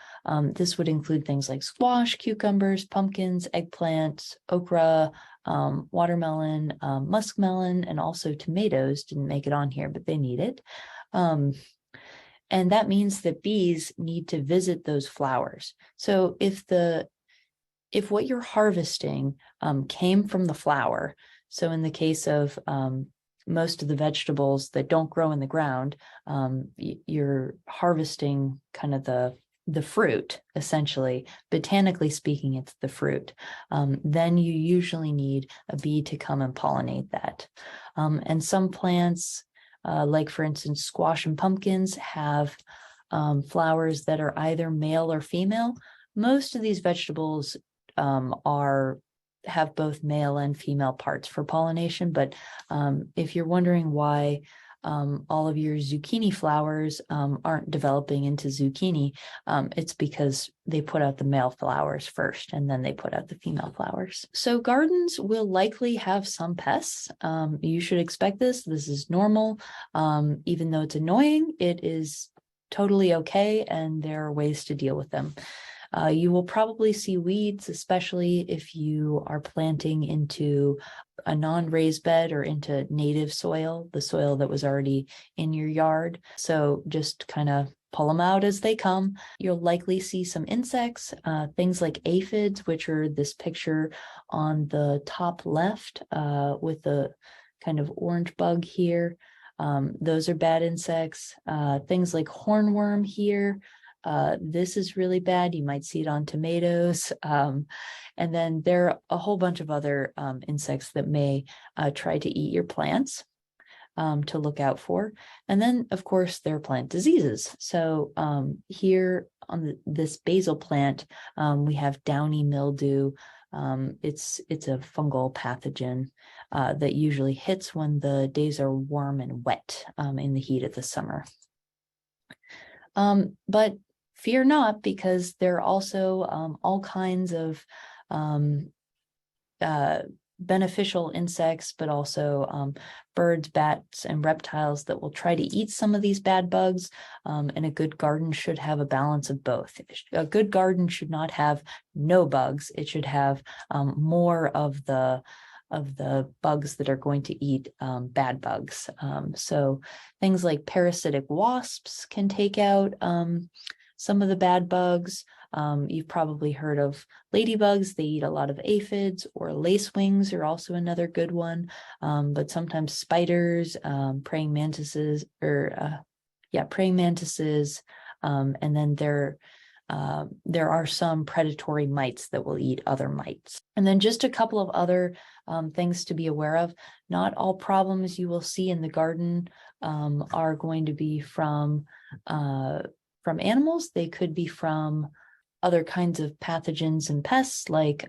this would include things like squash, cucumbers, pumpkins, eggplants, okra, watermelon, muskmelon, and also tomatoes. Didn't make it on here, but they need it. And that means that bees need to visit those flowers. So if what you're harvesting came from the flower, so in the case of most of the vegetables that don't grow in the ground, you're harvesting kind of the fruit, essentially. Botanically speaking, it's the fruit. Then you usually need a bee to come and pollinate that. And some plants, like for instance, squash and pumpkins have flowers that are either male or female. Most of these vegetables have both male and female parts for pollination. But if you're wondering why all of your zucchini flowers aren't developing into zucchini, it's because they put out the male flowers first and then they put out the female flowers. So gardens will likely have some pests. You should expect this. This is normal. Even though it's annoying, it is totally okay, and there are ways to deal with them. You will probably see weeds, especially if you are planting into a non-raised bed or into native soil, the soil that was already in your yard. So just kind of pull them out as they come. You'll likely see some insects, things like aphids, which are this picture on the top left with the kind of orange bug here. Those are bad insects. Things like hornworm here. This is really bad. You might see it on tomatoes. And then there are a whole bunch of other insects that may try to eat your plants to look out for. And then, of course, there are plant diseases. So here on this basil plant, we have downy mildew. It's a fungal pathogen that usually hits when the days are warm and wet in the heat of the summer. But fear not, because there are also all kinds of beneficial insects, but also birds, bats, and reptiles that will try to eat some of these bad bugs. And a good garden should have a balance of both. A good garden should not have no bugs. It should have more of the bugs that are going to eat bad bugs. So things like parasitic wasps can take out some of the bad bugs. You've probably heard of ladybugs. They eat a lot of aphids, or lacewings are also another good one. But sometimes spiders, praying mantises, and then there are some predatory mites that will eat other mites. And then just a couple of other things to be aware of. Not all problems you will see in the garden are going to be from animals. They could be from other kinds of pathogens and pests, like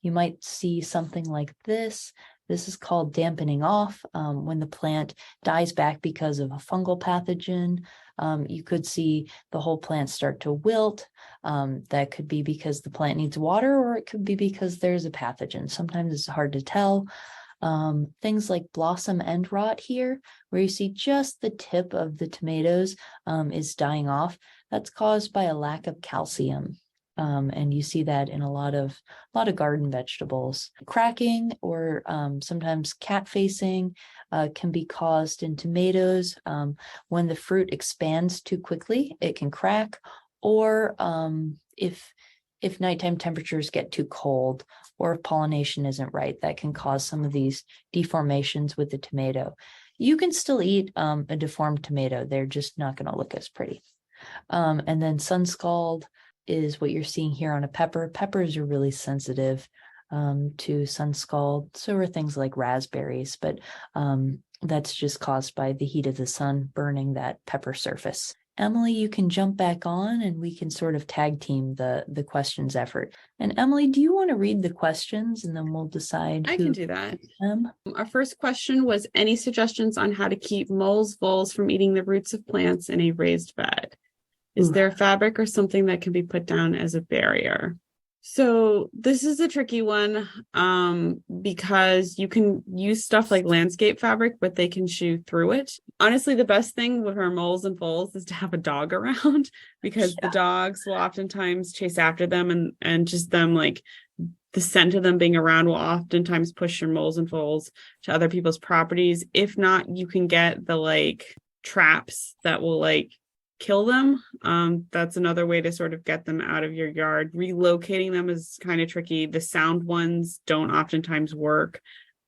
you might see something like this. This is called dampening off. When the plant dies back because of a fungal pathogen, you could see the whole plant start to wilt. That could be because the plant needs water, or it could be because there's a pathogen. Sometimes it's hard to tell. Things like blossom end rot here, where you see just the tip of the tomatoes is dying off. That's caused by a lack of calcium. And you see that in a lot of garden vegetables. Cracking, or sometimes cat facing, can be caused in tomatoes. When the fruit expands too quickly, it can crack, or if nighttime temperatures get too cold, or if pollination isn't right, that can cause some of these deformations with the tomato. You can still eat a deformed tomato. They're just not going to look as pretty. And then sun scald is what you're seeing here on a pepper. Peppers are really sensitive to sun scald. So are things like raspberries, but that's just caused by the heat of the sun burning that pepper surface. Emily, you can jump back on and we can sort of tag team the questions effort. And Emily, do you want to read the questions and then we'll decide? I can do that. Our first question was, any suggestions on how to keep moles, voles from eating the roots of plants in a raised bed? Is there a fabric or something that can be put down as a barrier? So this is a tricky one because you can use stuff like landscape fabric, but they can chew through it. Honestly, the best thing with our moles and voles is to have a dog around, because the dogs will oftentimes chase after them, and just them, like the scent of them being around, will oftentimes push your moles and voles to other people's properties. If not, you can get the like traps that will like kill them. That's another way to sort of get them out of your yard. Relocating them is kind of tricky. The sound ones don't oftentimes work.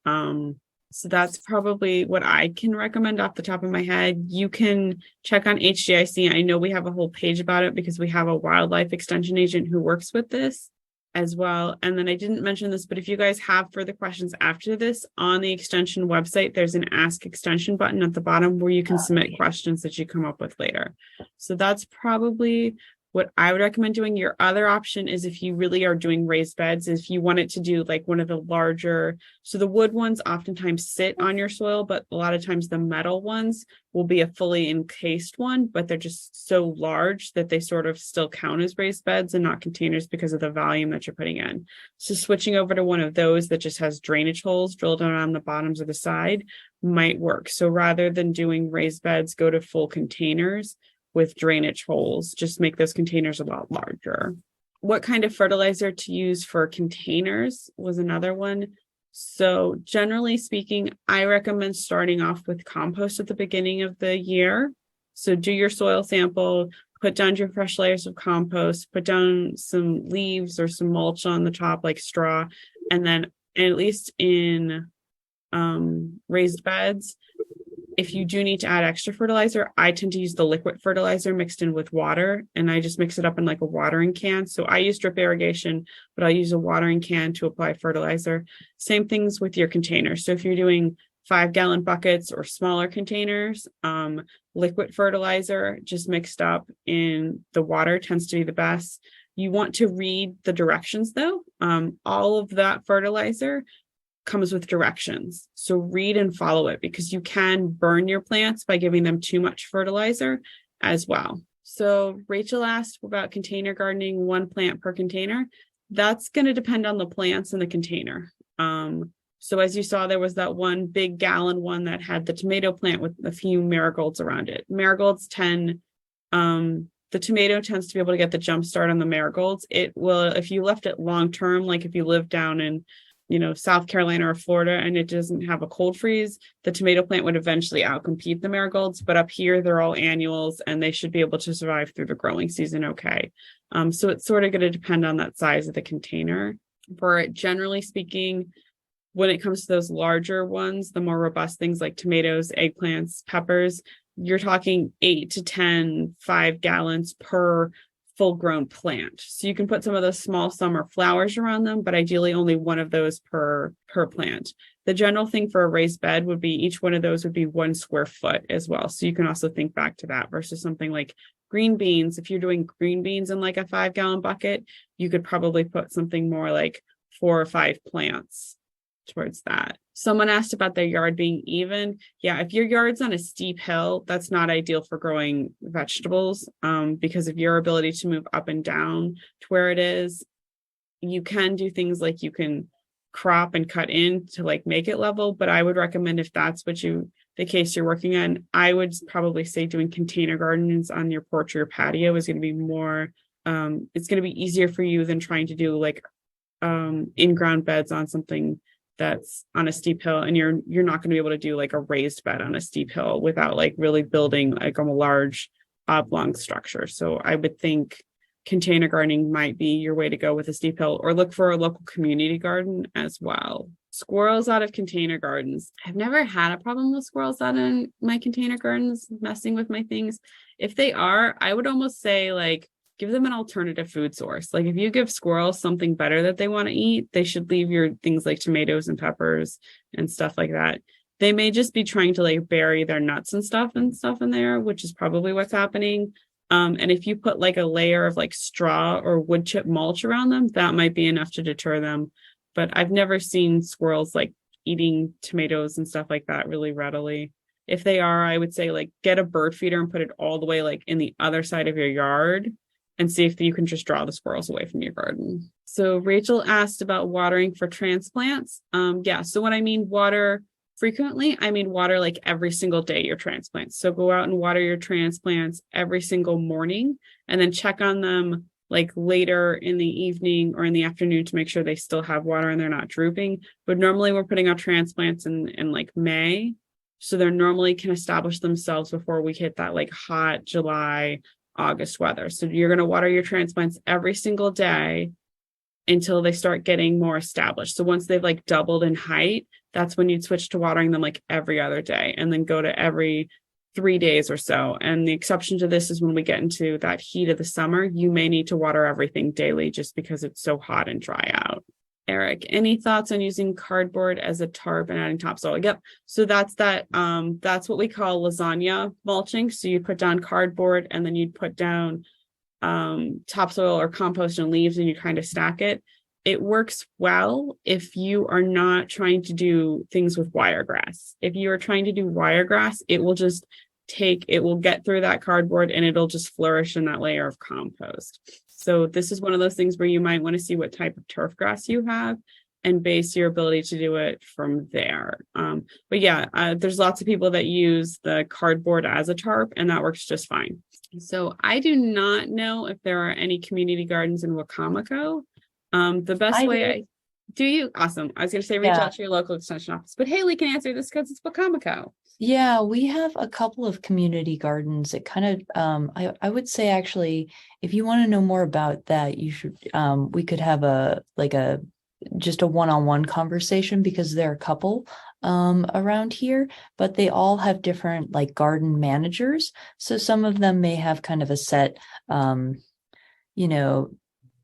So that's probably what I can recommend off the top of my head. You can check on HGIC. I know we have a whole page about it because we have a wildlife extension agent who works with this as well. And then I didn't mention this, but if you guys have further questions after this, on the extension website, there's an Ask Extension button at the bottom where you can submit questions that you come up with later. So that's probably what I would recommend doing. Your other option is, if you really are doing raised beds, if you wanted to do like one of the larger, so the wood ones oftentimes sit on your soil, but a lot of times the metal ones will be a fully encased one, but they're just so large that they sort of still count as raised beds and not containers because of the volume that you're putting in. So switching over to one of those that just has drainage holes drilled around the bottoms of the side might work. So rather than doing raised beds, go to full containers with drainage holes. Just make those containers a lot larger. What kind of fertilizer to use for containers was another one. So generally speaking, I recommend starting off with compost at the beginning of the year. So do your soil sample, put down your fresh layers of compost, put down some leaves or some mulch on the top like straw, and then at least in raised beds, if you do need to add extra fertilizer, I tend to use the liquid fertilizer mixed in with water, and I just mix it up in like a watering can. So I use drip irrigation, but I'll use a watering can to apply fertilizer. Same things with your containers. So if you're doing 5-gallon buckets or smaller containers, liquid fertilizer just mixed up in the water tends to be the best. You want to read the directions though. All of that fertilizer comes with directions. So read and follow it, because you can burn your plants by giving them too much fertilizer as well. So Rachel asked about container gardening, 1 plant per container. That's going to depend on the plants in the container. So as you saw, there was that one big gallon one that had the tomato plant with a few marigolds around it. Marigolds tend, the tomato tends to be able to get the jump start on the marigolds. It will, if you left it long term, like if you live down in, South Carolina or Florida and it doesn't have a cold freeze, the tomato plant would eventually outcompete the marigolds. But up here, they're all annuals and they should be able to survive through the growing season okay. So it's sort of going to depend on that size of the container. For generally speaking, when it comes to those larger ones, the more robust things like tomatoes, eggplants, peppers, you're talking 8 to 10, 5 gallons per full grown plant. So you can put some of those small summer flowers around them, but ideally only one of those per plant. The general thing for a raised bed would be each one of those would be 1 square foot as well. So you can also think back to that versus something like green beans. If you're doing green beans in like a 5-gallon bucket, you could probably put something more like 4 or 5 plants towards that. Someone asked about their yard being even. Yeah, if your yard's on a steep hill, that's not ideal for growing vegetables, because of your ability to move up and down to where it is. You can do things like you can crop and cut in to like make it level, but I would recommend if that's the case you're working on, I would probably say doing container gardens on your porch or your patio is going to be more, it's going to be easier for you than trying to do like in-ground beds on something that's on a steep hill, and you're not going to be able to do like a raised bed on a steep hill without like really building like a large oblong structure. So I would think container gardening might be your way to go with a steep hill, or look for a local community garden as well. Squirrels out of container gardens. I've never had a problem with squirrels out in my container gardens messing with my things. If they are, I would almost say like give them an alternative food source. Like if you give squirrels something better that they want to eat, they should leave your things like tomatoes and peppers and stuff like that. They may just be trying to like bury their nuts and stuff in there, which is probably what's happening. And if you put like a layer of like straw or wood chip mulch around them, that might be enough to deter them. But I've never seen squirrels like eating tomatoes and stuff like that really readily. If they are, I would say like get a bird feeder and put it all the way like in the other side of your yard and see if you can just draw the squirrels away from your garden. So Rachel asked about watering for transplants. Yeah, so when I mean water frequently, I mean water like every single day your transplants. So go out and water your transplants every single morning and then check on them like later in the evening or in the afternoon to make sure they still have water and they're not drooping. But normally we're putting out transplants in like May. So they're normally can establish themselves before we hit that like hot July, August weather. So you're going to water your transplants every single day until they start getting more established. So once they've like doubled in height, that's when you'd switch to watering them like every other day and then go to every 3 days or so. And the exception to this is when we get into that heat of the summer, you may need to water everything daily just because it's so hot and dry out. Eric, any thoughts on using cardboard as a tarp and adding topsoil? Yep. So that's what we call lasagna mulching. So you put down cardboard and then you'd put down topsoil or compost and leaves and you kind of stack it. It works well if you are not trying to do things with wiregrass. If you are trying to do wiregrass, it will get through that cardboard and it'll just flourish in that layer of compost. So this is one of those things where you might want to see what type of turf grass you have and base your ability to do it from there. But yeah, there's lots of people that use the cardboard as a tarp and that works just fine. So I do not know if there are any community gardens in Wacomico. The best way do you? Awesome. I was going to say reach out to your local extension office, but Haley can answer this because it's Wacomico. Yeah, we have a couple of community gardens. It kind of, I would say actually, if you want to know more about that, you should, we could have just a one-on-one conversation because there are a couple around here, but they all have different like garden managers. So some of them may have kind of a set,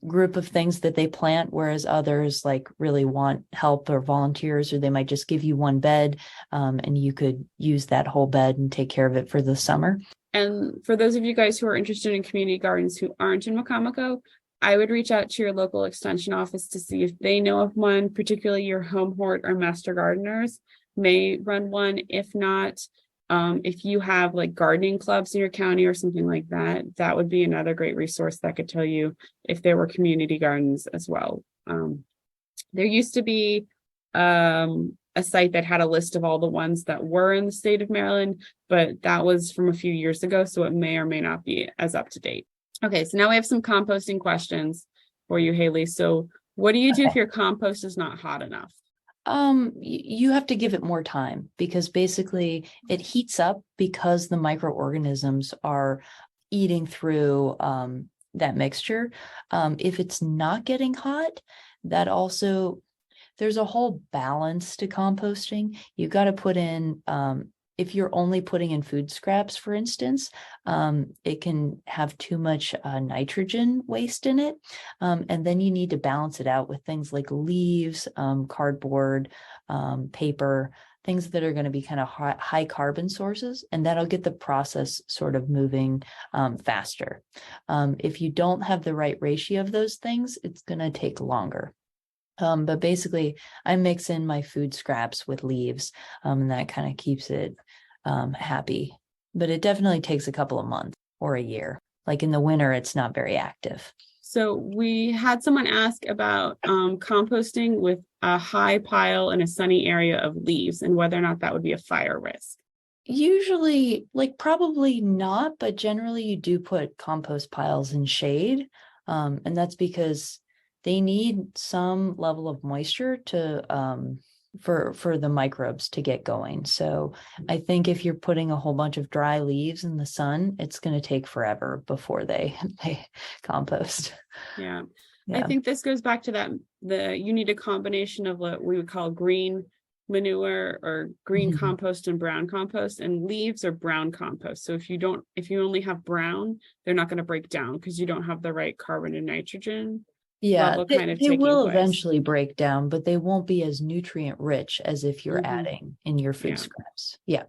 group of things that they plant, whereas others like really want help or volunteers, or they might just give you one bed and you could use that whole bed and take care of it for the summer. And for those of you guys who are interested in community gardens who aren't in Wacomico, I would reach out to your local extension office to see if they know of one, particularly your home hort or master gardeners may run one. If not, If you have like gardening clubs in your county or something like that, that would be another great resource that could tell you if there were community gardens as well. There used to be a site that had a list of all the ones that were in the state of Maryland, but that was from a few years ago, so it may or may not be as up to date. Okay, so now we have some composting questions for you, Haley. So what do you do if your compost is not hot enough? You have to give it more time because basically it heats up because the microorganisms are eating through that mixture. If it's not getting hot, that also there's a whole balance to composting. You got to put in if you're only putting in food scraps, for instance, it can have too much nitrogen waste in it. And then you need to balance it out with things like leaves, cardboard, paper, things that are going to be kind of high carbon sources, and that'll get the process sort of moving faster. If you don't have the right ratio of those things, it's going to take longer. But basically, I mix in my food scraps with leaves, and that kind of keeps it happy. But it definitely takes a couple of months or a year. Like in the winter, it's not very active. So we had someone ask about composting with a high pile in a sunny area of leaves and whether or not that would be a fire risk. Usually, like probably not, but generally you do put compost piles in shade. And that's because they need some level of moisture to for the microbes to get going. So I think if you're putting a whole bunch of dry leaves in the sun, it's going to take forever before they compost. Yeah. I think this goes back to that you need a combination of what we would call green manure or green compost and brown compost, and leaves are brown compost. So if you only have brown, they're not going to break down because you don't have the right carbon and nitrogen. Yeah, they will place. Eventually break down, but they won't be as nutrient rich as if you're adding in your food scraps. Yeah.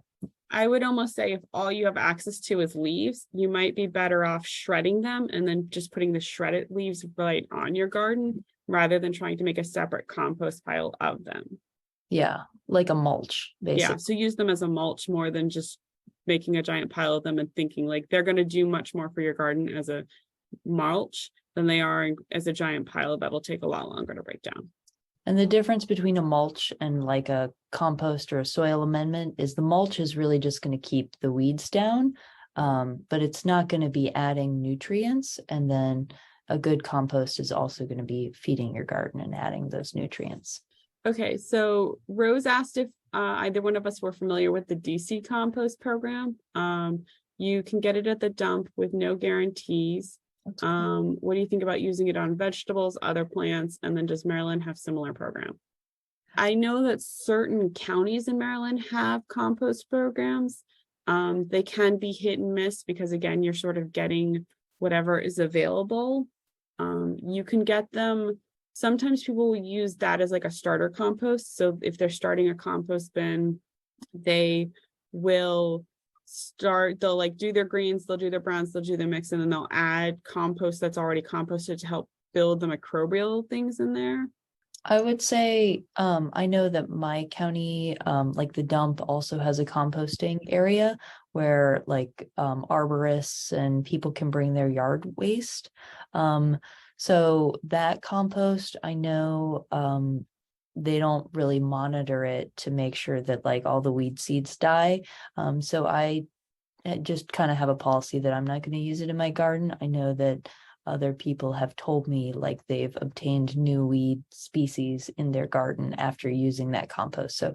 I would almost say if all you have access to is leaves, you might be better off shredding them and then just putting the shredded leaves right on your garden rather than trying to make a separate compost pile of them. Yeah, like a mulch, basically. Yeah, so use them as a mulch more than just making a giant pile of them and thinking like they're going to do much more for your garden as a mulch than they are as a giant pile that'll take a lot longer to break down. And the difference between a mulch and like a compost or a soil amendment is the mulch is really just going to keep the weeds down, but it's not going to be adding nutrients. And then a good compost is also going to be feeding your garden and adding those nutrients. Okay, so Rose asked if either one of us were familiar with the DC compost program. You can get it at the dump with no guarantees. What do you think about using it on vegetables, other plants, and then does Maryland have similar program? I know that certain counties in Maryland have compost programs. They can be hit and miss because again, you're sort of getting whatever is available. You can get them. Sometimes people will use that as like a starter compost. So if they're starting a compost bin, they will they'll like do their greens, they'll do their browns, they'll do their mix, and then they'll add compost that's already composted to help build the microbial things in there. I would say I know that my county, like the dump, also has a composting area where like arborists and people can bring their yard waste. So that compost, I know they don't really monitor it to make sure that like all the weed seeds die. So I just kind of have a policy that I'm not going to use it in my garden. I know that other people have told me like they've obtained new weed species in their garden after using that compost. So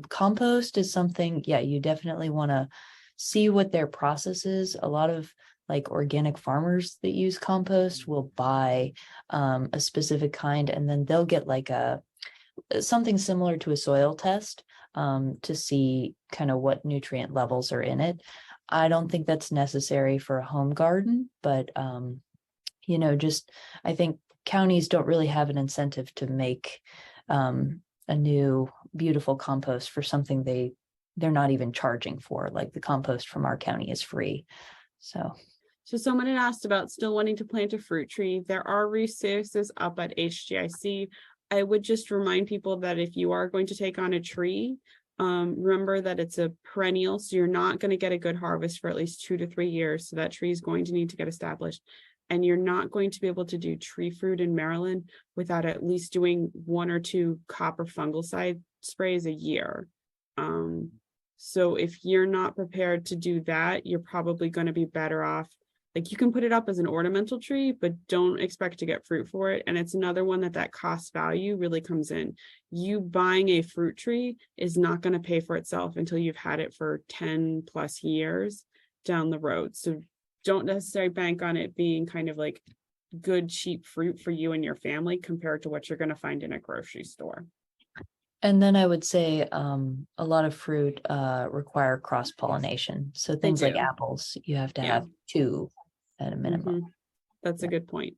compost is something, yeah, you definitely want to see what their process is. A lot of like organic farmers that use compost will buy a specific kind, and then they'll get like something similar to a soil test to see kind of what nutrient levels are in it. I don't think that's necessary for a home garden, but just I think counties don't really have an incentive to make a new beautiful compost for something they're not even charging for. Like the compost from our county is free. So someone had asked about still wanting to plant a fruit tree. There are resources up at HGIC. I would just remind people that if you are going to take on a tree, Remember that it's a perennial, so you're not going to get a good harvest for at least 2 to 3 years. So that tree is going to need to get established. And you're not going to be able to do tree fruit in Maryland without at least doing 1 or 2 copper fungicide sprays a year. So if you're not prepared to do that, you're probably going to be better off. Like, you can put it up as an ornamental tree, but don't expect to get fruit for it. And it's another one that cost value really comes in. You buying a fruit tree is not going to pay for itself until you've had it for 10 plus years down the road. So don't necessarily bank on it being kind of like good, cheap fruit for you and your family compared to what you're going to find in a grocery store. And then I would say a lot of fruit require cross-pollination. So things like apples, you have to have 2 at a minimum. That's a good point.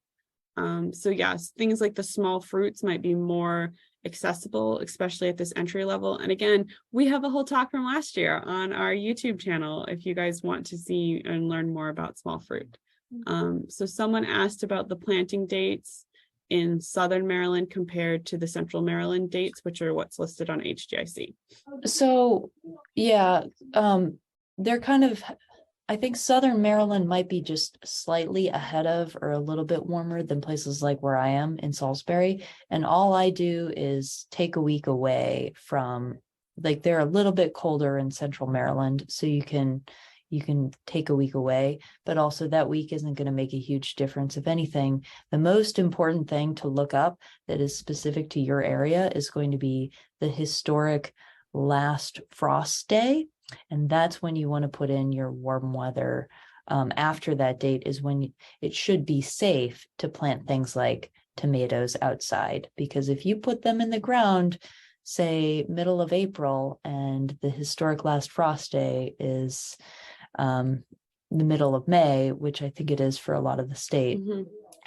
So yes, things like the small fruits might be more accessible, especially at this entry level. And again, we have a whole talk from last year on our YouTube channel if you guys want to see and learn more about small fruit. So someone asked about the planting dates in Southern Maryland compared to the Central Maryland dates, which are what's listed on HGIC. So yeah, they're kind of, I think Southern Maryland might be just slightly ahead of or a little bit warmer than places like where I am in Salisbury. And all I do is take a week away from, like, they're a little bit colder in Central Maryland. So you can take a week away, but also that week isn't going to make a huge difference. If anything, the most important thing to look up that is specific to your area is going to be the historic last frost day. And that's when you want to put in your warm weather. After that date is when it should be safe to plant things like tomatoes outside, because if you put them in the ground, say middle of April, and the historic last frost day is the middle of May, which I think it is for a lot of the state,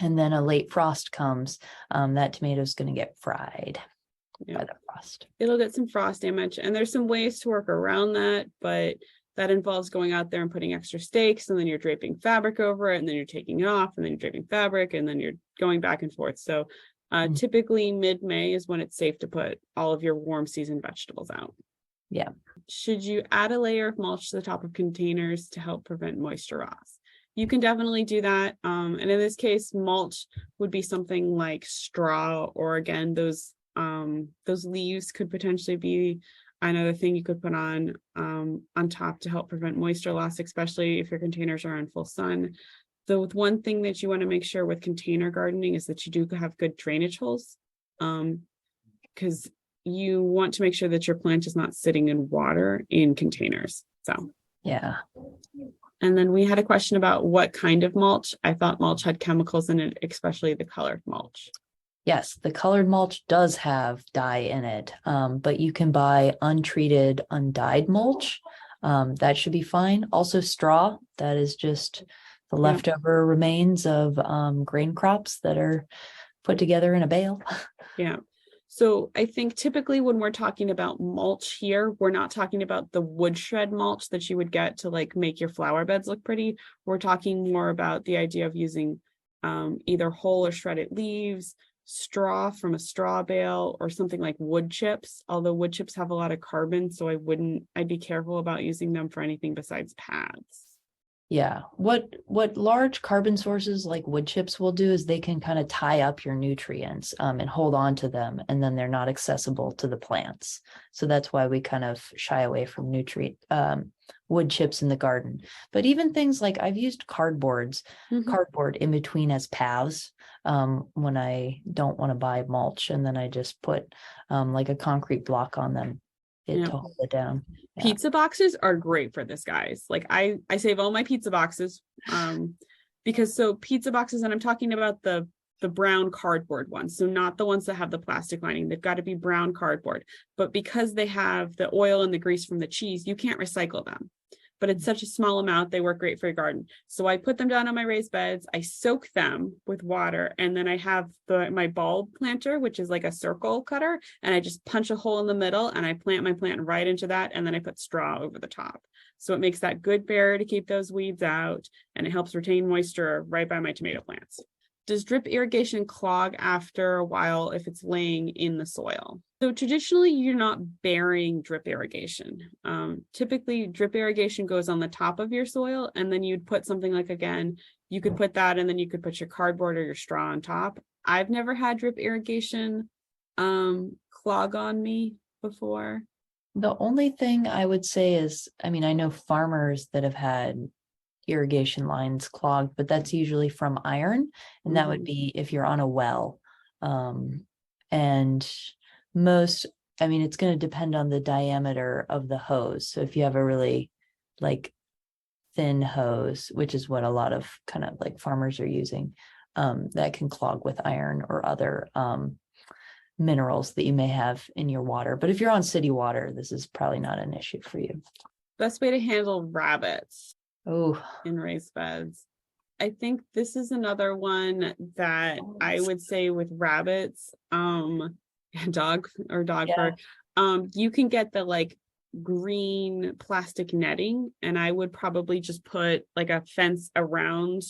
and then a late frost comes, that tomato is going to get fried by the frost. It'll get some frost damage, and there's some ways to work around that, but that involves going out there and putting extra stakes, and then you're draping fabric over it, and then you're taking it off, and then you're draping fabric, and then you're going back and forth. So typically mid-May is when it's safe to put all of your warm season vegetables out. Yeah. Should you add a layer of mulch to the top of containers to help prevent moisture loss? You can definitely do that. And in this case, mulch would be something like straw, or again, those leaves could potentially be another thing you could put on top to help prevent moisture loss, especially if your containers are in full sun. The one thing that you want to make sure with container gardening is that you do have good drainage holes, because you want to make sure that your plant is not sitting in water in containers. So yeah. And then we had a question about what kind of mulch. I thought mulch had chemicals in it, especially the colored mulch. Yes, the colored mulch does have dye in it, but you can buy untreated, undyed mulch. That should be fine. Also straw, that is just the leftover remains of grain crops that are put together in a bale. Yeah. So I think typically when we're talking about mulch here, we're not talking about the wood shred mulch that you would get to like make your flower beds look pretty. We're talking more about the idea of using either whole or shredded leaves, straw from a straw bale, or something like wood chips, although wood chips have a lot of carbon, so I'd be careful about using them for anything besides paths. Yeah, what large carbon sources like wood chips will do is they can kind of tie up your nutrients and hold on to them, and then they're not accessible to the plants. So that's why we kind of shy away from wood chips in the garden. But even things like I've used cardboard in between as paths when I don't want to buy mulch, and then I just put like a concrete block on them to hold it down. Pizza boxes are great for this, guys. Like I save all my pizza boxes because pizza boxes, and I'm talking about the brown cardboard ones, so not the ones that have the plastic lining. They've got to be brown cardboard, but because they have the oil and the grease from the cheese, you can't recycle them. But it's such a small amount, they work great for your garden. So I put them down on my raised beds, I soak them with water, and then I have my bulb planter, which is like a circle cutter, and I just punch a hole in the middle and I plant my plant right into that, and then I put straw over the top. So it makes that good barrier to keep those weeds out, and it helps retain moisture right by my tomato plants. Does drip irrigation clog after a while if it's laying in the soil? So traditionally, you're not burying drip irrigation. Typically, drip irrigation goes on the top of your soil, and then you'd put something like, again, you could put that, and then you could put your cardboard or your straw on top. I've never had drip irrigation clog on me before. The only thing I would say is, I mean, I know farmers that have had irrigation lines clogged, but that's usually from iron, and that would be if you're on a well. And most, I mean, it's going to depend on the diameter of the hose. So if you have a really like thin hose, which is what a lot of kind of like farmers are using, that can clog with iron or other minerals that you may have in your water. But if you're on city water, this is probably not an issue for you. Best way to handle rabbits Oh, in raised beds. I think this is another one that I would say with rabbits, dog yeah. fur, you can get the like green plastic netting, and I would probably just put like a fence around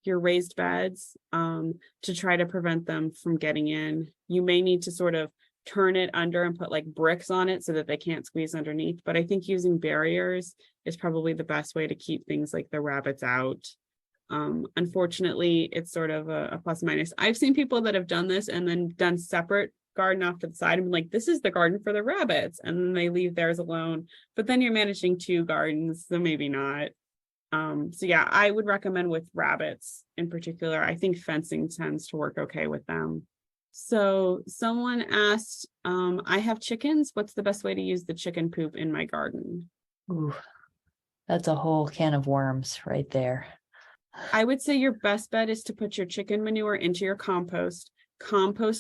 your raised beds to try to prevent them from getting in. You may need to sort of turn it under and put like bricks on it so that they can't squeeze underneath. But I think using barriers is probably the best way to keep things like the rabbits out. Unfortunately, it's sort of a plus minus. I've seen people that have done this and then done separate garden off to the side and been like, this is the garden for the rabbits. And then they leave theirs alone. But then you're managing two gardens, so maybe not. So yeah, I would recommend with rabbits in particular. I think fencing tends to work okay with them. So someone asked, I have chickens. What's the best way to use the chicken poop in my garden? Ooh, that's a whole can of worms right there. I would say your best bet is to put your chicken manure into your compost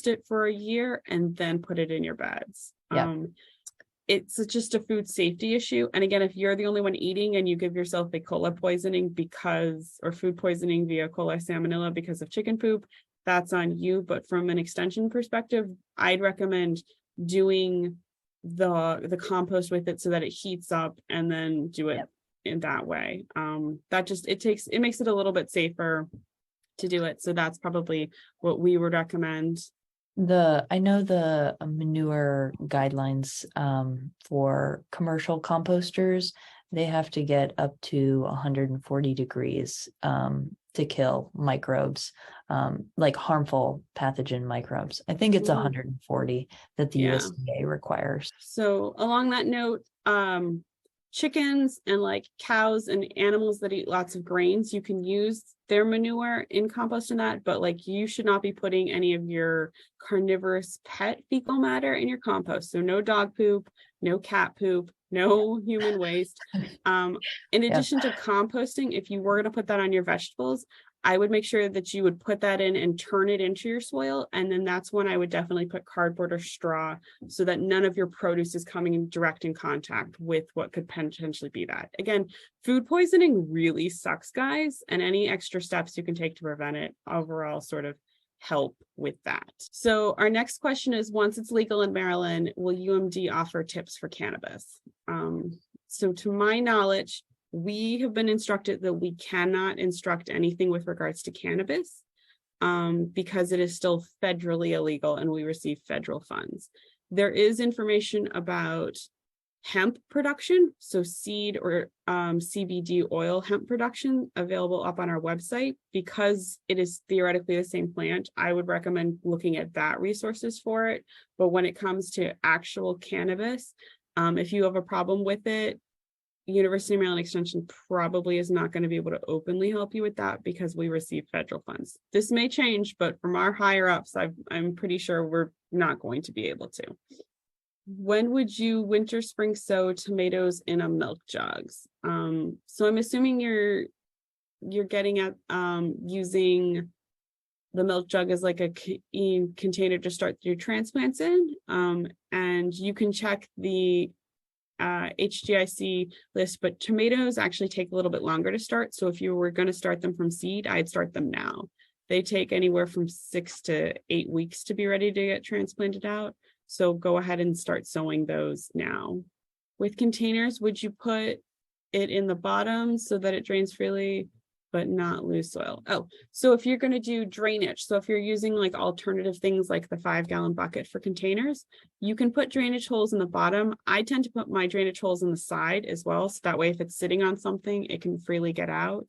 it for a year, and then put it in your beds. Yeah. It's just a food safety issue. And again, if you're the only one eating and you give yourself E. coli poisoning or food poisoning via coli salmonella because of chicken poop, that's on you. But from an extension perspective, I'd recommend doing the compost with it so that it heats up, and then do it in that way. It makes it a little bit safer to do it. So that's probably what we would recommend. I know the manure guidelines for commercial composters, they have to get up to 140 degrees to kill microbes, like harmful pathogen microbes. I think it's 140 that the USDA requires. So along that note, chickens and like cows and animals that eat lots of grains, you can use their manure in compost and that, but like you should not be putting any of your carnivorous pet fecal matter in your compost. So no dog poop, no cat poop, no human waste. In addition to composting, if you were going to put that on your vegetables, I would make sure that you would put that in and turn it into your soil. And then that's when I would definitely put cardboard or straw so that none of your produce is coming in direct contact with what could potentially be that. Again, food poisoning really sucks, guys, and any extra steps you can take to prevent it overall sort of help with that. So our next question is, once it's legal in Maryland, will UMD offer tips for cannabis? So to my knowledge, we have been instructed that we cannot instruct anything with regards to cannabis because it is still federally illegal and we receive federal funds. There is information about hemp production, so seed or CBD oil hemp production available up on our website. Because it is theoretically the same plant, I would recommend looking at that resources for it. But when it comes to actual cannabis, if you have a problem with it, University of Maryland Extension probably is not going to be able to openly help you with that because we receive federal funds. This may change, but from our higher ups, I'm pretty sure we're not going to be able to. When would you winter spring sow tomatoes in a milk jugs? So I'm assuming you're getting at using the milk jug as like a container to start your transplants in, and you can check the HGIC list, but tomatoes actually take a little bit longer to start. So if you were going to start them from seed, I'd start them now. They take anywhere from 6 to 8 weeks to be ready to get transplanted out. So go ahead and start sowing those now. With containers, would you put it in the bottom so that it drains freely? but not loose soil. Oh, so if you're going to do drainage, so if you're using like alternative things like the 5-gallon bucket for containers, you can put drainage holes in the bottom. I tend to put my drainage holes in the side as well. So that way, if it's sitting on something, it can freely get out.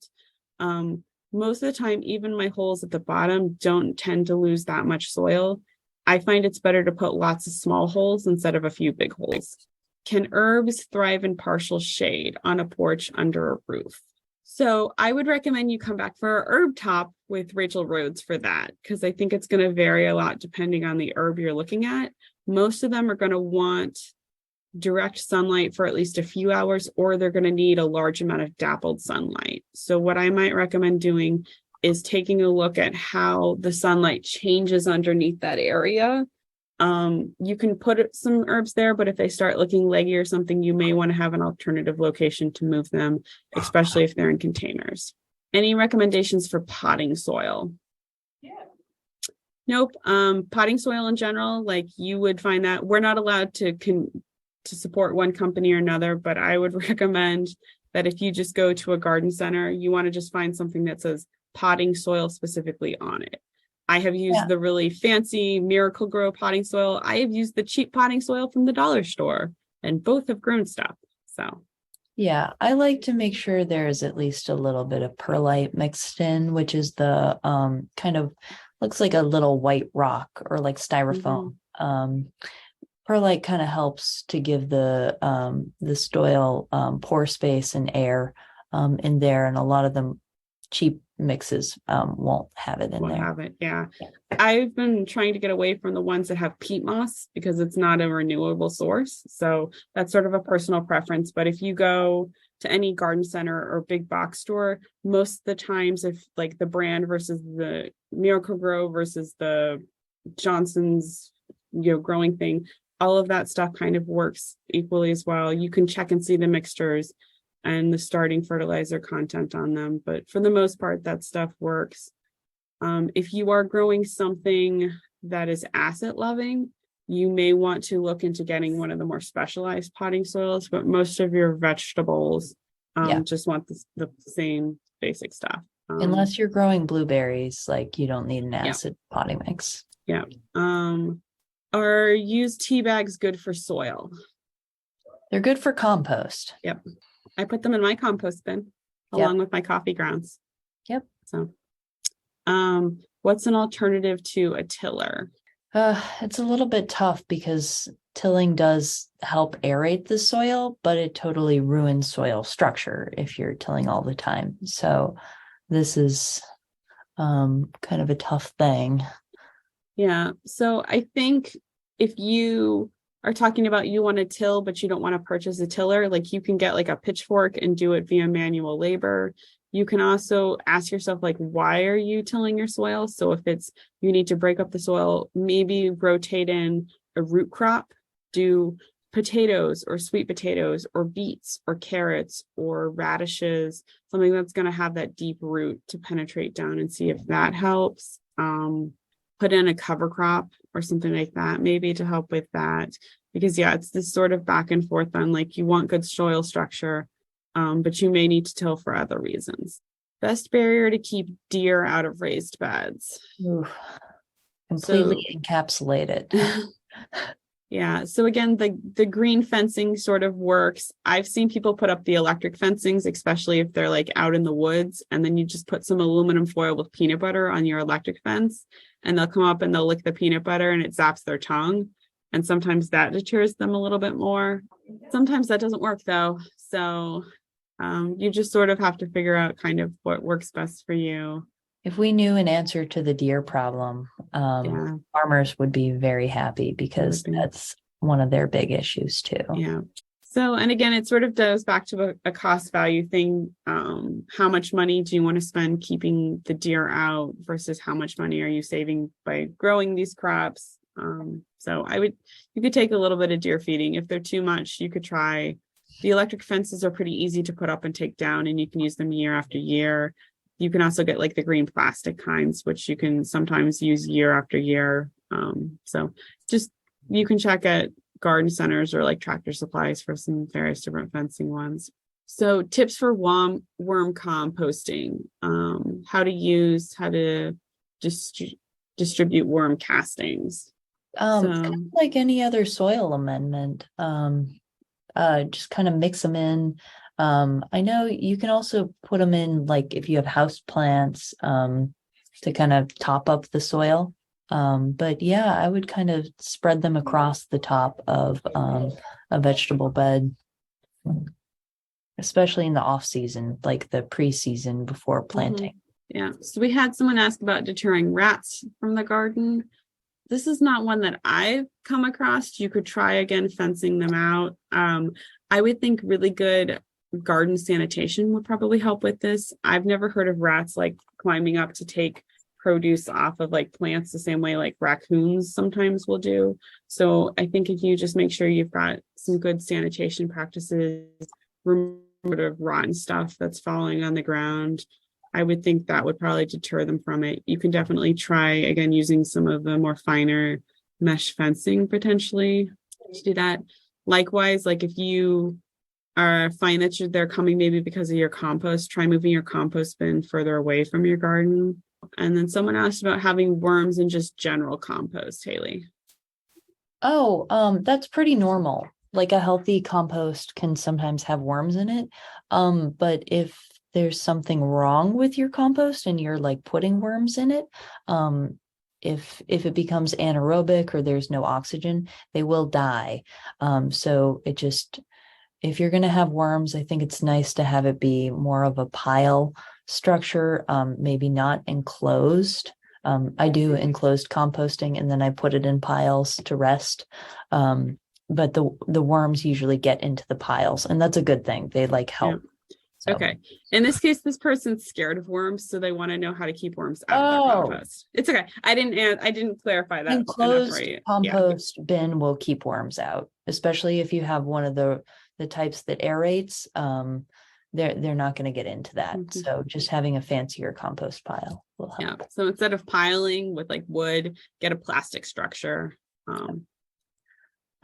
Most of the time, even my holes at the bottom don't tend to lose that much soil. I find it's better to put lots of small holes instead of a few big holes. Can herbs thrive in partial shade on a porch under a roof? So I would recommend you come back for a herb top with Rachel Rhodes for that, because I think it's going to vary a lot depending on the herb you're looking at. Most of them are going to want direct sunlight for at least a few hours, or they're going to need a large amount of dappled sunlight. So what I might recommend doing is taking a look at how the sunlight changes underneath that area. You can put some herbs there, but if they start looking leggy or something, you may want to have an alternative location to move them, especially if they're in containers. Any recommendations for potting soil? Nope. Potting soil in general, like you would find that we're not allowed to support one company or another, but I would recommend that if you just go to a garden center, you want to just find something that says potting soil specifically on it. I have used the really fancy Miracle Grow potting soil. I have used the cheap potting soil from the dollar store, and both have grown stuff. So yeah, I like to make sure there's at least a little bit of perlite mixed in, which is the kind of looks like a little white rock or like styrofoam. Perlite kind of helps to give the soil pore space and air in there, and a lot of them cheap mixes won't have it in there. Yeah. I've been trying to get away from the ones that have peat moss because it's not a renewable source. So that's sort of a personal preference. But if you go to any garden center or big box store, most of the times, if like the brand versus the Miracle Grow versus the Johnson's, growing thing, all of that stuff kind of works equally as well. You can check and see the mixtures and the starting fertilizer content on them. But for the most part, that stuff works. If you are growing something that is acid loving, you may want to look into getting one of the more specialized potting soils, but most of your vegetables just want the same basic stuff. Unless you're growing blueberries, like you don't need an acid potting mix. Yeah. Are used tea bags good for soil? They're good for compost. Yep. I put them in my compost bin along with my coffee grounds. Yep. So, what's an alternative to a tiller? It's a little bit tough because tilling does help aerate the soil, but it totally ruins soil structure if you're tilling all the time. So this is kind of a tough thing. Yeah. So I think if you are talking about you want to till, but you don't want to purchase a tiller, like you can get like a pitchfork and do it via manual labor. You can also ask yourself, like, why are you tilling your soil? So if it's you need to break up the soil, maybe rotate in a root crop, do potatoes or sweet potatoes or beets or carrots or radishes, something that's going to have that deep root to penetrate down, and see if that helps. Put in a cover crop or something like that, maybe to help with that. Because it's this sort of back and forth on like you want good soil structure, but you may need to till for other reasons. Best barrier to keep deer out of raised beds. Oof. Completely encapsulated. Yeah. So again, the green fencing sort of works. I've seen people put up the electric fencings, especially if they're like out in the woods, and then you just put some aluminum foil with peanut butter on your electric fence, and they'll come up and they'll lick the peanut butter and it zaps their tongue. And sometimes that deters them a little bit more. Sometimes that doesn't work though. So you just sort of have to figure out kind of what works best for you. If we knew an answer to the deer problem, farmers would be very happy because that's one of their big issues too. Yeah. So, and again, it sort of goes back to a cost value thing. How much money do you want to spend keeping the deer out versus how much money are you saving by growing these crops? So you could take a little bit of deer feeding. If they're too much, you could try. The electric fences are pretty easy to put up and take down, and you can use them year after year. You can also get like the green plastic kinds, which you can sometimes use year after year. So just you can check at garden centers or like Tractor Supplies for some various different fencing ones. So tips for worm composting, how to distribute worm castings. Kind of like any other soil amendment. Just kind of mix them in. I know you can also put them in, like if you have house plants, to kind of top up the soil. But yeah, I would kind of spread them across the top of a vegetable bed, especially in the off season, like the pre-season before planting. Yeah. So we had someone ask about deterring rats from the garden. This is not one that I've come across. You could try again fencing them out. I would think really good garden sanitation would probably help with this. I've never heard of rats like climbing up to take produce off of like plants the same way like raccoons sometimes will do. So I think if you just make sure you've got some good sanitation practices, remove rotten stuff that's falling on the ground, I would think that would probably deter them from it. You can definitely try again using some of the more finer mesh fencing potentially to do that. Likewise, like if you find that they're coming maybe because of your compost, try moving your compost bin further away from your garden. And then someone asked about having worms in just general compost, Haley. Oh, that's pretty normal. Like a healthy compost can sometimes have worms in it. But if there's something wrong with your compost and you're like putting worms in it, if it becomes anaerobic or there's no oxygen, they will die. So if you're going to have worms, I think it's nice to have it be more of a pile structure, maybe not enclosed. I do enclosed composting and then I put it in piles to rest. But the worms usually get into the piles, and that's a good thing. They like help. Yeah. So. Okay. In this case, this person's scared of worms, so they want to know how to keep worms out of their compost. It's okay. I didn't clarify that. Enclosed compost bin will keep worms out, especially if you have one of the types that aerates. They're not going to get into that. So just having a fancier compost pile will help. Yeah. So instead of piling with like wood, get a plastic structure.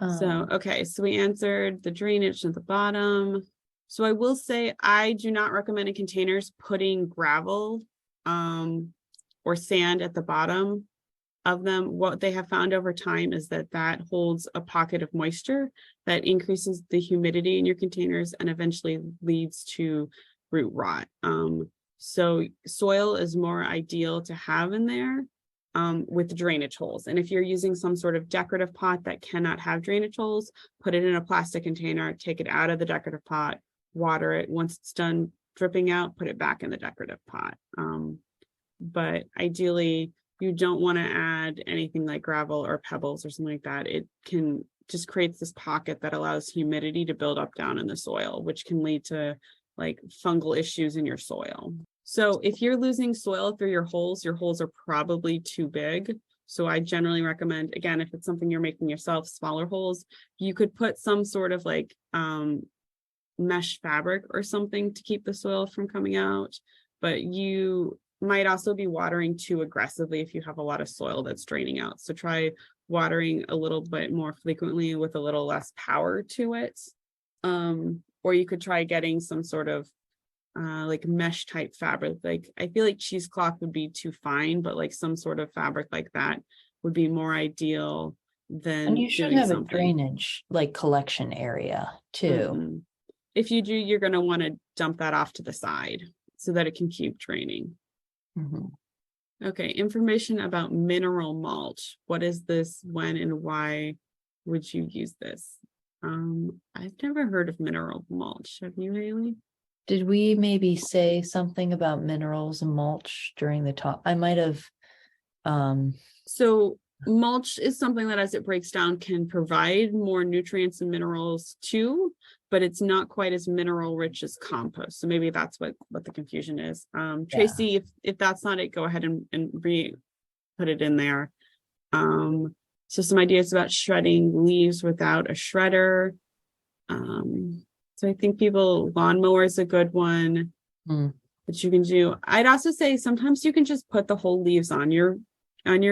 Okay. So we answered the drainage at the bottom. So I will say I do not recommend in containers putting gravel or sand at the bottom of them. What they have found over time is that holds a pocket of moisture that increases the humidity in your containers and eventually leads to root rot. So soil is more ideal to have in there with drainage holes. And if you're using some sort of decorative pot that cannot have drainage holes, put it in a plastic container, take it out of the decorative pot, water it. Once it's done dripping out, put it back in the decorative pot. But ideally, you don't want to add anything like gravel or pebbles or something like that. It can just creates this pocket that allows humidity to build up down in the soil, which can lead to like fungal issues in your soil. So if you're losing soil through your holes are probably too big. So I generally recommend, again, if it's something you're making yourself, smaller holes, you could put some sort of like mesh fabric or something to keep the soil from coming out. But you might also be watering too aggressively if you have a lot of soil that's draining out. So try watering a little bit more frequently with a little less power to it. Or you could try getting some sort of like mesh type fabric. Like I feel like cheesecloth would be too fine, but like some sort of fabric like that would be more ideal than. And you should have a drainage like collection area too. If you do, you're going to want to dump that off to the side so that it can keep draining. Okay, information about mineral mulch. What is this? When and why would you use this? I've never heard of mineral mulch. Have you, Haley? Did we maybe say something about minerals and mulch during the talk? I might have. So mulch is something that as it breaks down can provide more nutrients and minerals too, but it's not quite as mineral rich as compost. So maybe that's what the confusion is. Tracy, if that's not it, go ahead and put it in there. So some ideas about shredding leaves without a shredder. So I think lawnmower is a good one that you can do. I'd also say sometimes you can just put the whole leaves on your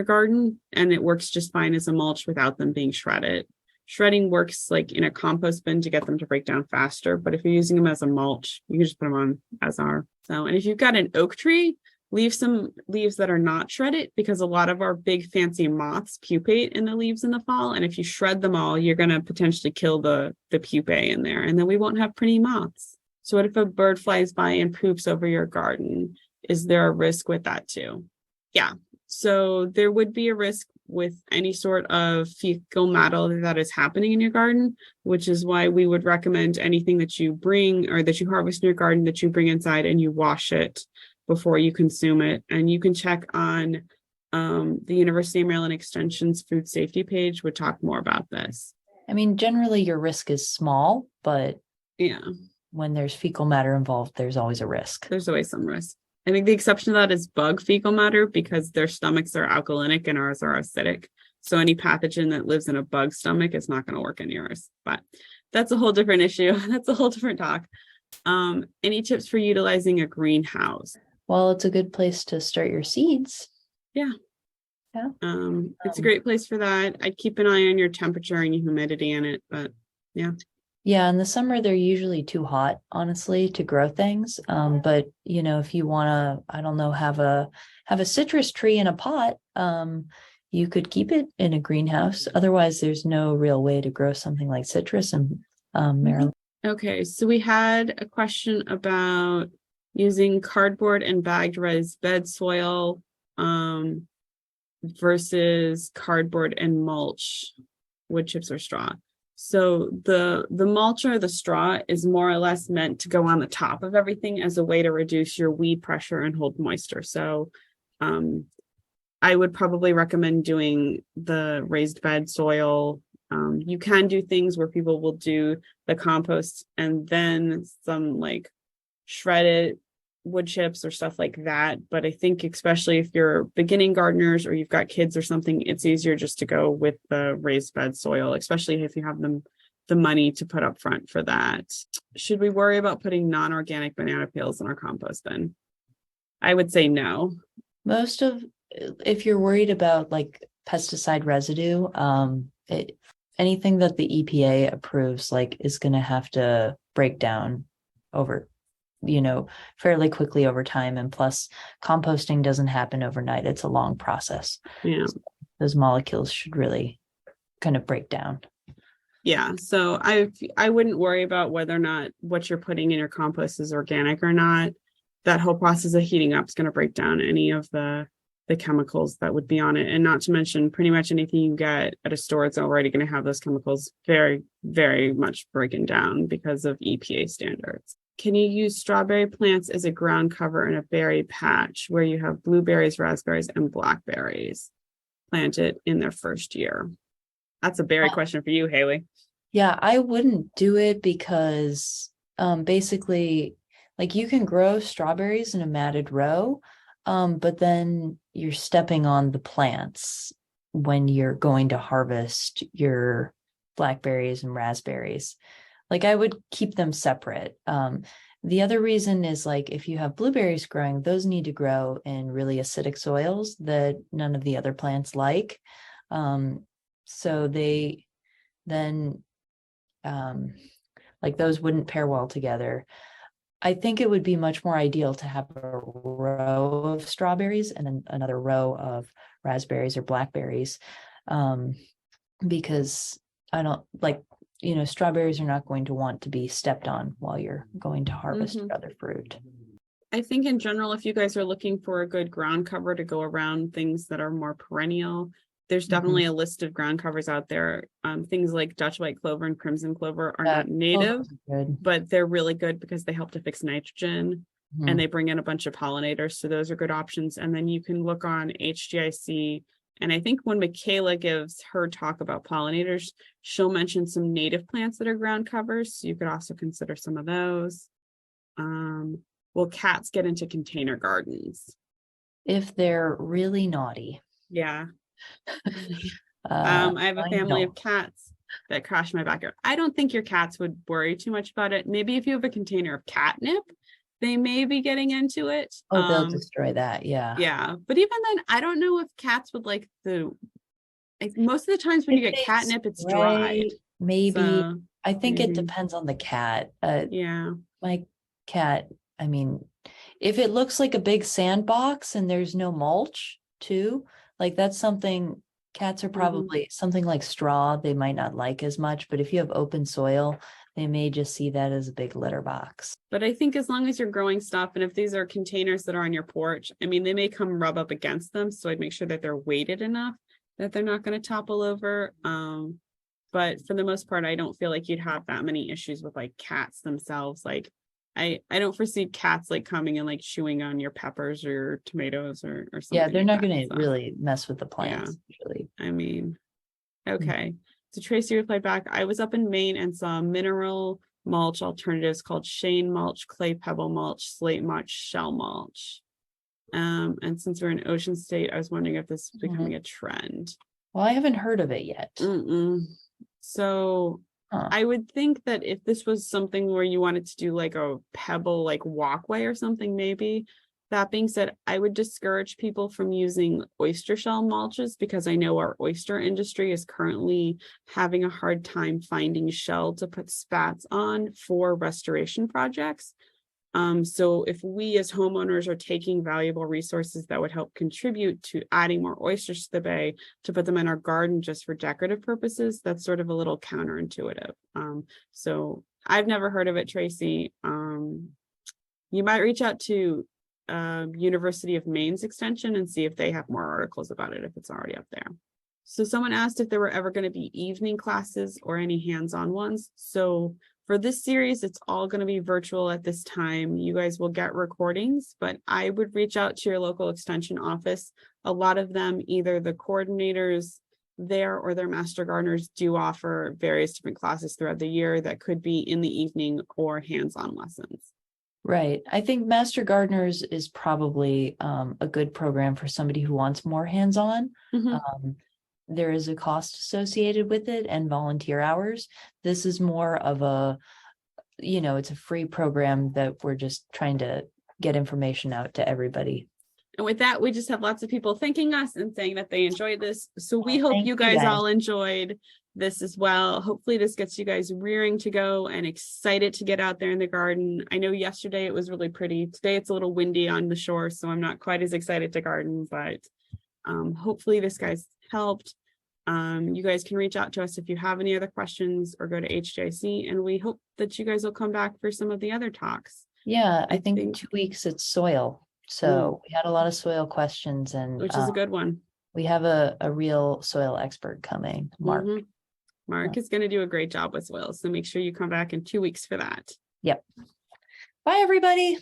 garden and it works just fine as a mulch without them being shredded. Shredding works like in a compost bin to get them to break down faster. But if you're using them as a mulch, you can just put them on as are. So, and if you've got an oak tree, leave some leaves that are not shredded, because a lot of our big fancy moths pupate in the leaves in the fall. And if you shred them all, you're going to potentially kill the pupae in there, and then we won't have pretty moths. So what if a bird flies by and poops over your garden? Is there a risk with that too? Yeah. So there would be a risk with any sort of fecal matter that is happening in your garden, which is why we would recommend anything that you bring or that you harvest in your garden that you bring inside and you wash it before you consume it. And you can check on the University of Maryland Extension's food safety page would talk more about this. I mean, generally your risk is small, but yeah, when there's fecal matter involved, there's always a risk. There's always some risk. I think the exception to that is bug fecal matter, because their stomachs are alkalinic and ours are acidic. So any pathogen that lives in a bug stomach is not going to work in yours. But that's a whole different issue. That's a whole different talk. Any tips for utilizing a greenhouse? Well, it's a good place to start your seeds. Yeah. It's a great place for that. I'd keep an eye on your temperature and your humidity in it, but yeah. Yeah, in the summer they're usually too hot, honestly, to grow things. But you know, if you want to, I don't know, have a citrus tree in a pot, you could keep it in a greenhouse. Otherwise, there's no real way to grow something like citrus in Maryland. Okay, so we had a question about using cardboard and bagged raised bed soil versus cardboard and mulch, wood chips or straw. So the mulch or the straw is more or less meant to go on the top of everything as a way to reduce your weed pressure and hold moisture. So I would probably recommend doing the raised bed soil. You can do things where people will do the compost and then some like shredded wood chips or stuff like that. But I think especially if you're beginning gardeners or you've got kids or something, it's easier just to go with the raised bed soil, especially if you have the money to put up front for that. Should we worry about putting non-organic banana peels in our compost bin? I would say no. If you're worried about like pesticide residue, anything that the EPA approves like is going to have to break down over fairly quickly over time. And plus composting doesn't happen overnight. It's a long process. Yeah. So those molecules should really kind of break down. Yeah. So I wouldn't worry about whether or not what you're putting in your compost is organic or not. That whole process of heating up is going to break down any of the chemicals that would be on it. And not to mention pretty much anything you get at a store, it's already going to have those chemicals very, very much breaking down because of EPA standards. Can you use strawberry plants as a ground cover in a berry patch where you have blueberries, raspberries, and blackberries planted in their first year? That's a berry question for you, Haley. Yeah, I wouldn't do it because basically, like you can grow strawberries in a matted row, but then you're stepping on the plants when you're going to harvest your blackberries and raspberries. Like I would keep them separate. The other reason is like if you have blueberries growing, those need to grow in really acidic soils that none of the other plants like. So they then like those wouldn't pair well together. I think it would be much more ideal to have a row of strawberries and then another row of raspberries or blackberries, because I don't like, strawberries are not going to want to be stepped on while you're going to harvest your other fruit. I think in general, if you guys are looking for a good ground cover to go around things that are more perennial, there's definitely a list of ground covers out there. Things like Dutch white clover and crimson clover are not native, but they're really good because they help to fix nitrogen and they bring in a bunch of pollinators. So those are good options. And then you can look on HGIC. And I think when Michaela gives her talk about pollinators, she'll mention some native plants that are ground covers. So you could also consider some of those. Will cats get into container gardens? If they're really naughty. Yeah. I have a family of cats that crash my backyard. I don't think your cats would worry too much about it. Maybe if you have a container of catnip, they may be getting into it. Oh, they'll destroy that. Yeah. Yeah. But even then, I don't know if cats would like the Most of the times when If you get they catnip, it's spray, dried. maybe. So I think it maybe, depends on the cat. yeah. My cat, I mean, if it looks like a big sandbox and there's no mulch too, like that's something cats are Mhm. probably something like straw, they might not like as much, but if you have open soil, they may just see that as a big litter box. But I think as long as you're growing stuff, and if these are containers that are on your porch, I mean, they may come rub up against them. So I'd make sure that they're weighted enough that they're not going to topple over. But for the most part, I don't feel like you'd have that many issues with like cats themselves. Like I don't foresee cats like coming and like chewing on your peppers or your tomatoes or Yeah, something they're like not that. going to So really mess with the yeah, plants usually. I mean, Mm. okay. So Tracy replied back, I was up in Maine and saw mineral mulch alternatives called Shane mulch, clay pebble mulch, slate mulch, shell mulch. And since we're in Ocean State, I was wondering if this is becoming Mhm. a trend. Well, I haven't heard of it yet. Mm-mm. So Huh. I would think that if this was something where you wanted to do like a pebble like walkway or something, maybe. That being said, I would discourage people from using oyster shell mulches because I know our oyster industry is currently having a hard time finding shell to put spats on for restoration projects. So if we as homeowners are taking valuable resources that would help contribute to adding more oysters to the bay to put them in our garden just for decorative purposes, that's sort of a little counterintuitive. So I've never heard of it, Tracy. You might reach out to University of Maine's extension and see if they have more articles about it if it's already up there. So someone asked if there were ever going to be evening classes or any hands-on ones. So for this series, it's all going to be virtual at this time. You guys will get recordings, but I would reach out to your local extension office. A lot of them, either the coordinators there or their master gardeners do offer various different classes throughout the year that could be in the evening or hands-on lessons. Right. I think Master Gardeners is probably a good program for somebody who wants more hands-on. Mhm. Um, there is a cost associated with it and volunteer hours. This is more of a, it's a free program that we're just trying to get information out to everybody. And with that, we just have lots of people thanking us and saying that they enjoyed this. So we Well, hope thank you you guys guys. all enjoyed this as well. Hopefully this gets you guys rearing to go and excited to get out there in the garden. I know yesterday it was really pretty. Today it's a little windy on the shore, so I'm not quite as excited to garden, but hopefully this guy's helped. You guys can reach out to us if you have any other questions or go to HJC, and we hope that you guys will come back for some of the other talks. Yeah, I I think think 2 weeks it's soil. So we had a lot of soil questions and which is a good one. we have a real soil expert coming, Mark. Mhm. Mark is going to do a great job with soils. So make sure you come back in 2 weeks for that. Yep. Bye, everybody.